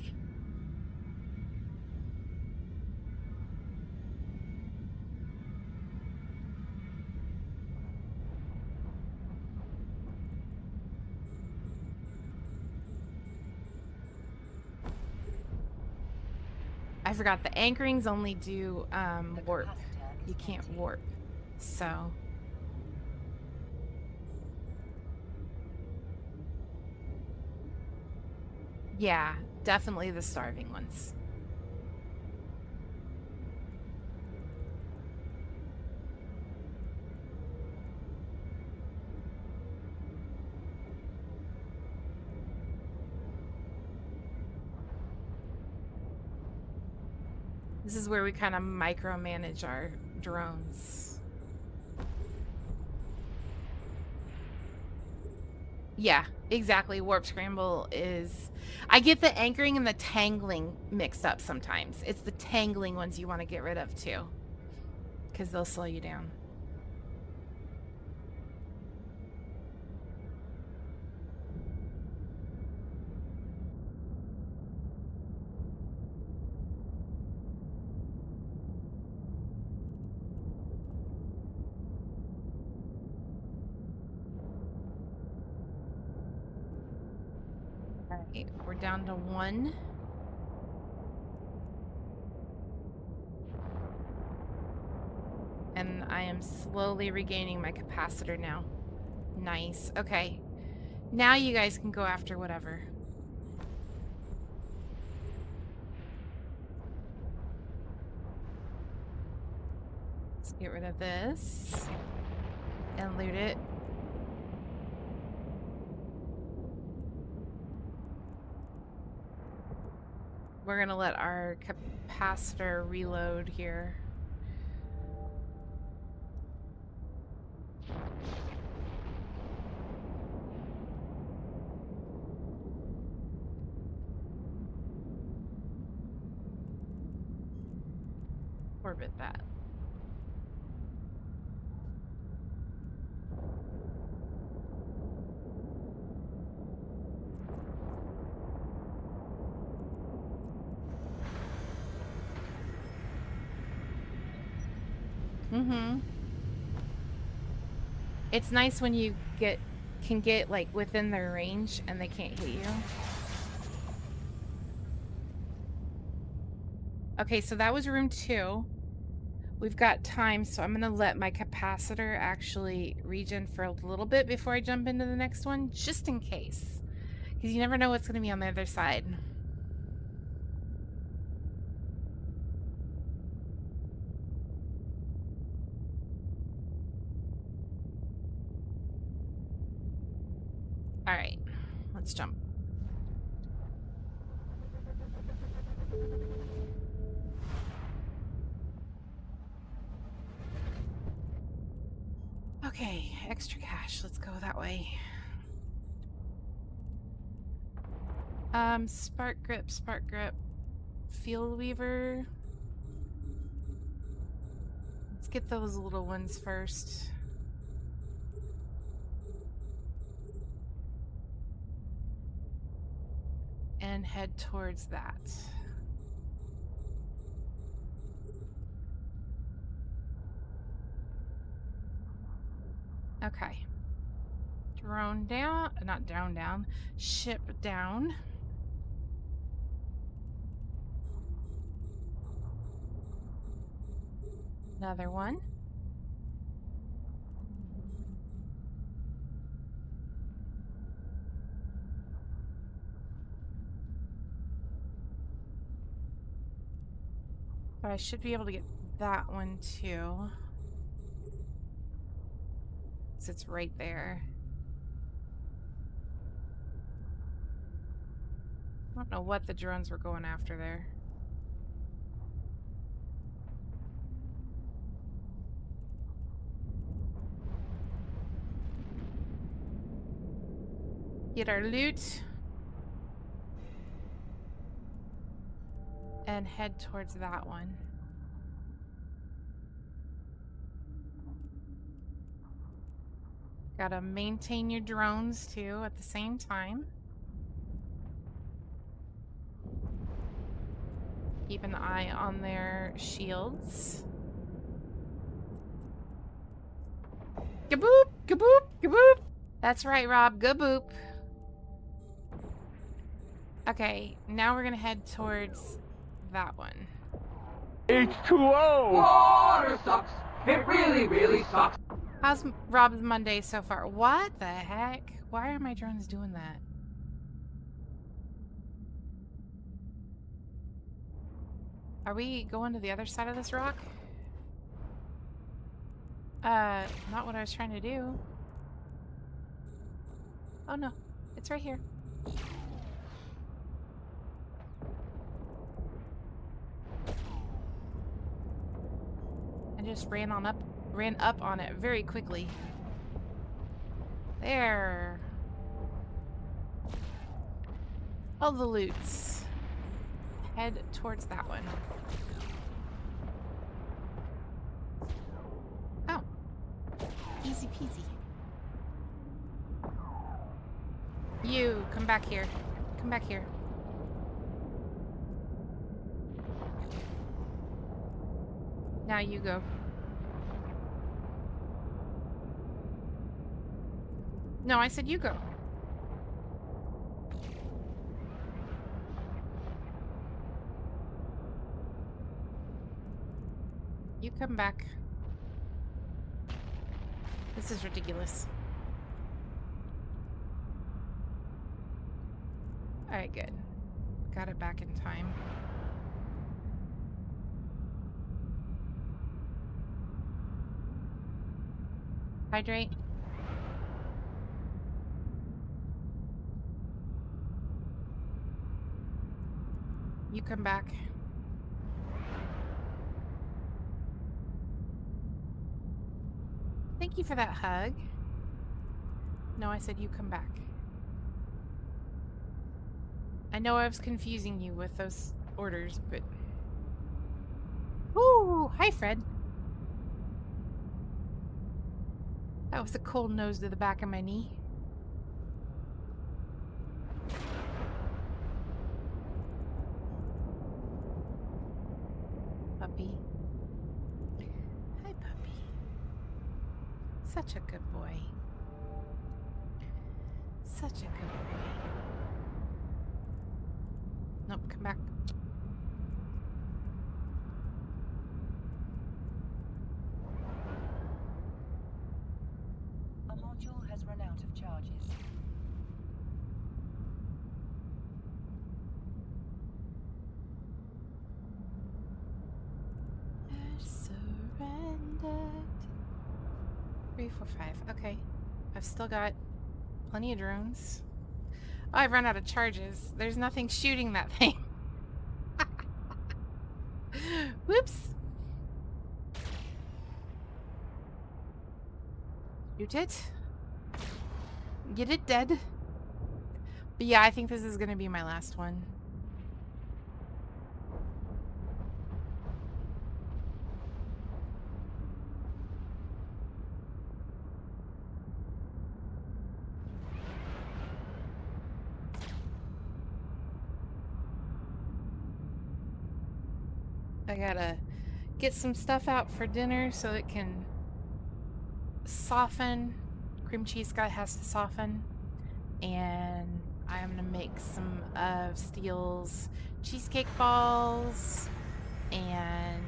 I forgot the anchorings only do warp. You can't warp. So yeah, definitely the starving ones. This is where we kind of micromanage our drones. Yeah, exactly. Warp scramble is... I get the anchoring and the tangling mixed up sometimes. It's the tangling ones you want to get rid of too, because they'll slow you down. All right, we're down to 1. And I am slowly regaining my capacitor now. Nice. Okay. Now you guys can go after whatever. Let's get rid of this. And loot it. We're gonna let our capacitor reload here. Orbit that. Mm-hmm. It's nice when you can get like within their range and they can't hit you. Okay, so that was room 2. We've got time, so I'm gonna let my capacitor actually regen for a little bit before I jump into the next one, just in case. Because you never know what's gonna be on the other side. Alright, let's jump. Okay, extra cash. Let's go that way. Spark grip, field weaver. Let's get those little ones first. And head towards that. Okay. drone down. Not drone down. Ship down. Another one. But I should be able to get that one too. So it's right there. I don't know what the drones were going after there. Get our loot. And head towards that one. Gotta maintain your drones too at the same time. Keep an eye on their shields. Gaboop! Gaboop! Gaboop! That's right, Rob. Gaboop. Okay, now we're gonna head towards that one. H2O! Water sucks. It really, really sucks. How's Rob's Monday so far? What the heck? Why are my drones doing that? Are we going to the other side of this rock? Not what I was trying to do. Oh no, it's right here. I just ran up on it very quickly. There. All the loots. Head towards that one. Oh. Easy peasy. You, come back here. Come back here. Now you go. No, I said you go. You come back. This is ridiculous. Alright, good. Got it back in time. Hydrate. You come back. Thank you for that hug. No, I said you come back. I know I was confusing you with those orders, but... Ooh! Hi, Fred. That was a cold nose to the back of my knee. Puppy. Hi, puppy. Such a good boy. Such a good boy. Nope, come back. A module has run out of charges. Surrendered. 3, 4, 5. Okay. I've still got plenty of drones. Oh, I've run out of charges. There's nothing shooting that thing. Whoops. Shoot it. Get it dead. But yeah, I think this is going to be my last one. I gotta get some stuff out for dinner so it can soften cream cheese has to soften. And I'm gonna make some of Steele's cheesecake balls. And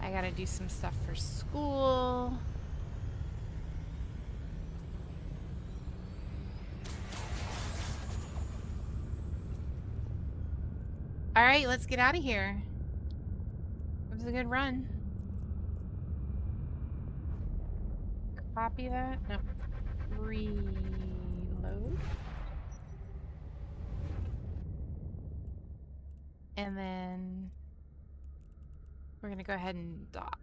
I gotta do some stuff for school. All right, let's get out of here. It was a good run. Copy that. No. Reload. And then we're gonna go ahead and dock.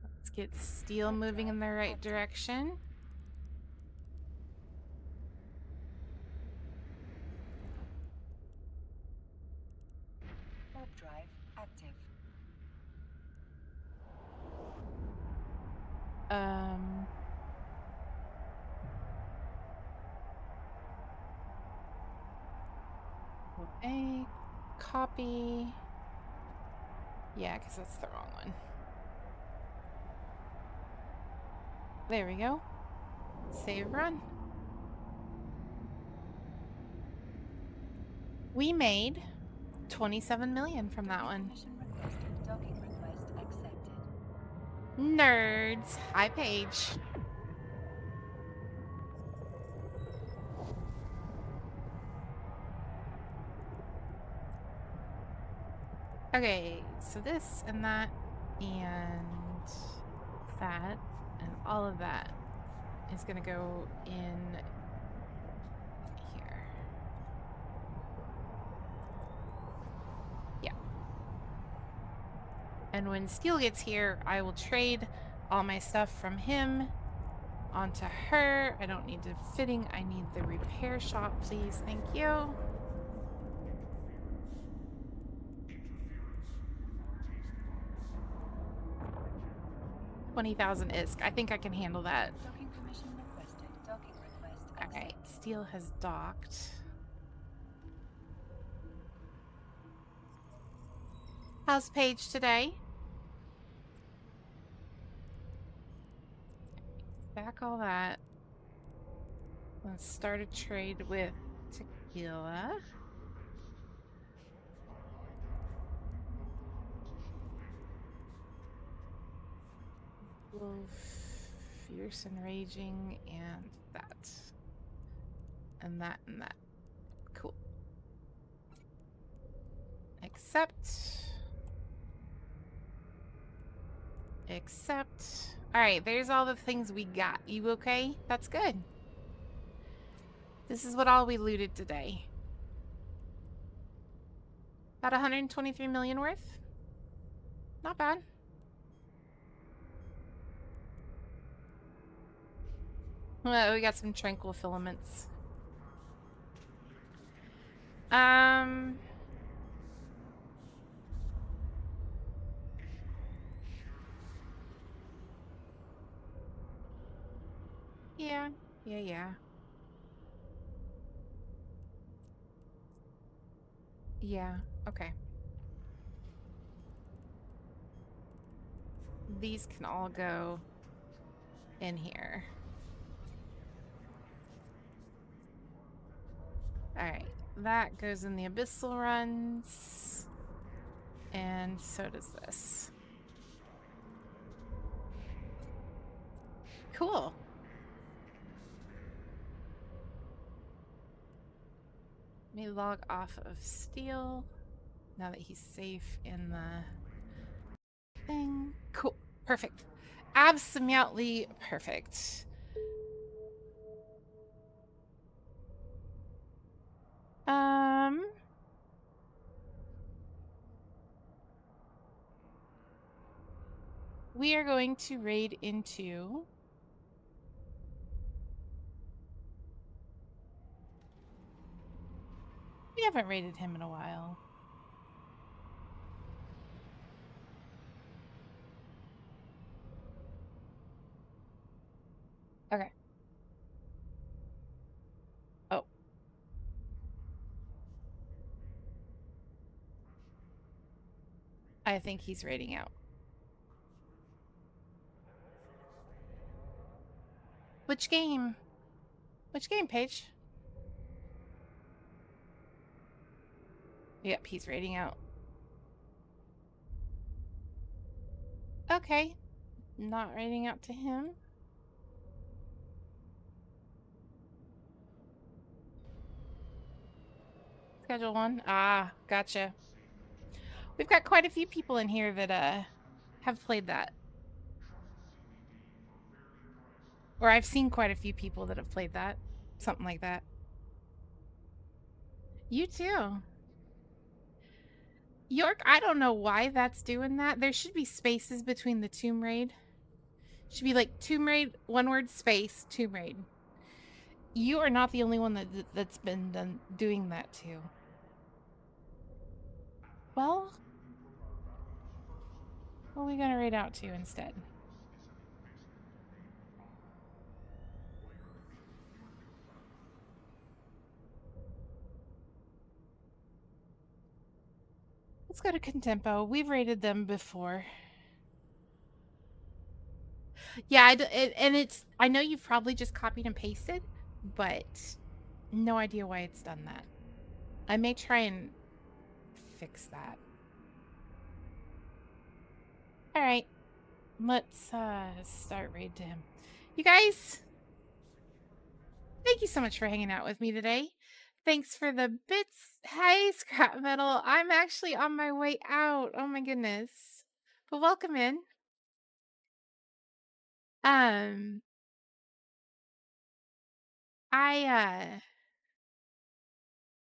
Let's get Steele moving in the right direction. Warp drive active. A copy. Yeah, because that's the wrong one. There we go. Save run. We made 27 million from that one. Permission requested. Docking request accepted. Nerds. Hi, Paige. Okay, so this and that and that and all of that is gonna go in here. Yeah. And when Steele gets here, I will trade all my stuff from him onto her. I don't need the fitting. I need the repair shop, please. Thank you. $20,000 ISK. I think I can handle that. Docking permission requested. Docking request accepted. Alright, Steele has docked. How's Paige today? Back all that. Let's start a trade with tequila. Fierce and raging, and that. And that, and that. Cool. Accept. Accept. Alright, there's all the things we got. You okay? That's good. This is what all we looted today. About 123 million worth. Not bad. Well, we got some tranquil filaments. Yeah. Yeah, okay. These can all go in here. Alright, that goes in the abyssal runs. And so does this. Cool. Let me log off of Steele now that he's safe in the thing. Cool. Perfect. Absolutely perfect. We are going to raid into we haven't raided him in a while. Okay. Oh. I think he's raiding out. Which game? Which game, Paige? Yep, he's raiding out. Okay. Not raiding out to him. Schedule 1. Ah, gotcha. We've got quite a few people in here that have played that. Or I've seen quite a few people that have played that. Something like that. You too. York, I don't know why that's doing that. There should be spaces between the Tomb Raid. Should be like Tomb Raid, one word space, Tomb Raid. You are not the only one that's been doing that too. Well, what are we gonna raid out to instead? Let's go to Contempo. We've raided them before. Yeah, I know you've probably just copied and pasted, but no idea why it's done that. I may try and fix that. All right, let's start raid to him. You guys, thank you so much for hanging out with me today. Thanks for the bits. Hey, Scrap Metal. I'm actually on my way out. Oh my goodness. But welcome in. I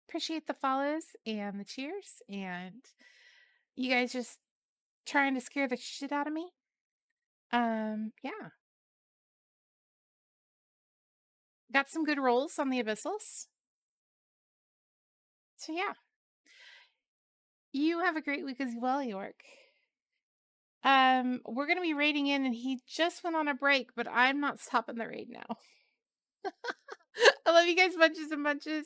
appreciate the follows and the cheers and you guys just trying to scare the shit out of me. Yeah. Got some good rolls on the abyssals. So yeah. You have a great week as well, York. We're gonna be raiding in and he just went on a break, but I'm not stopping the raid now. I love you guys bunches and bunches.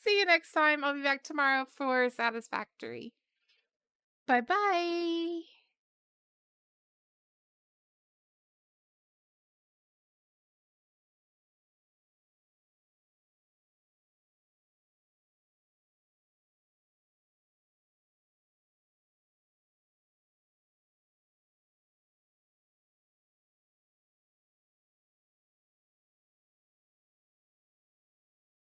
See you next time. I'll be back tomorrow for Satisfactory. Bye bye.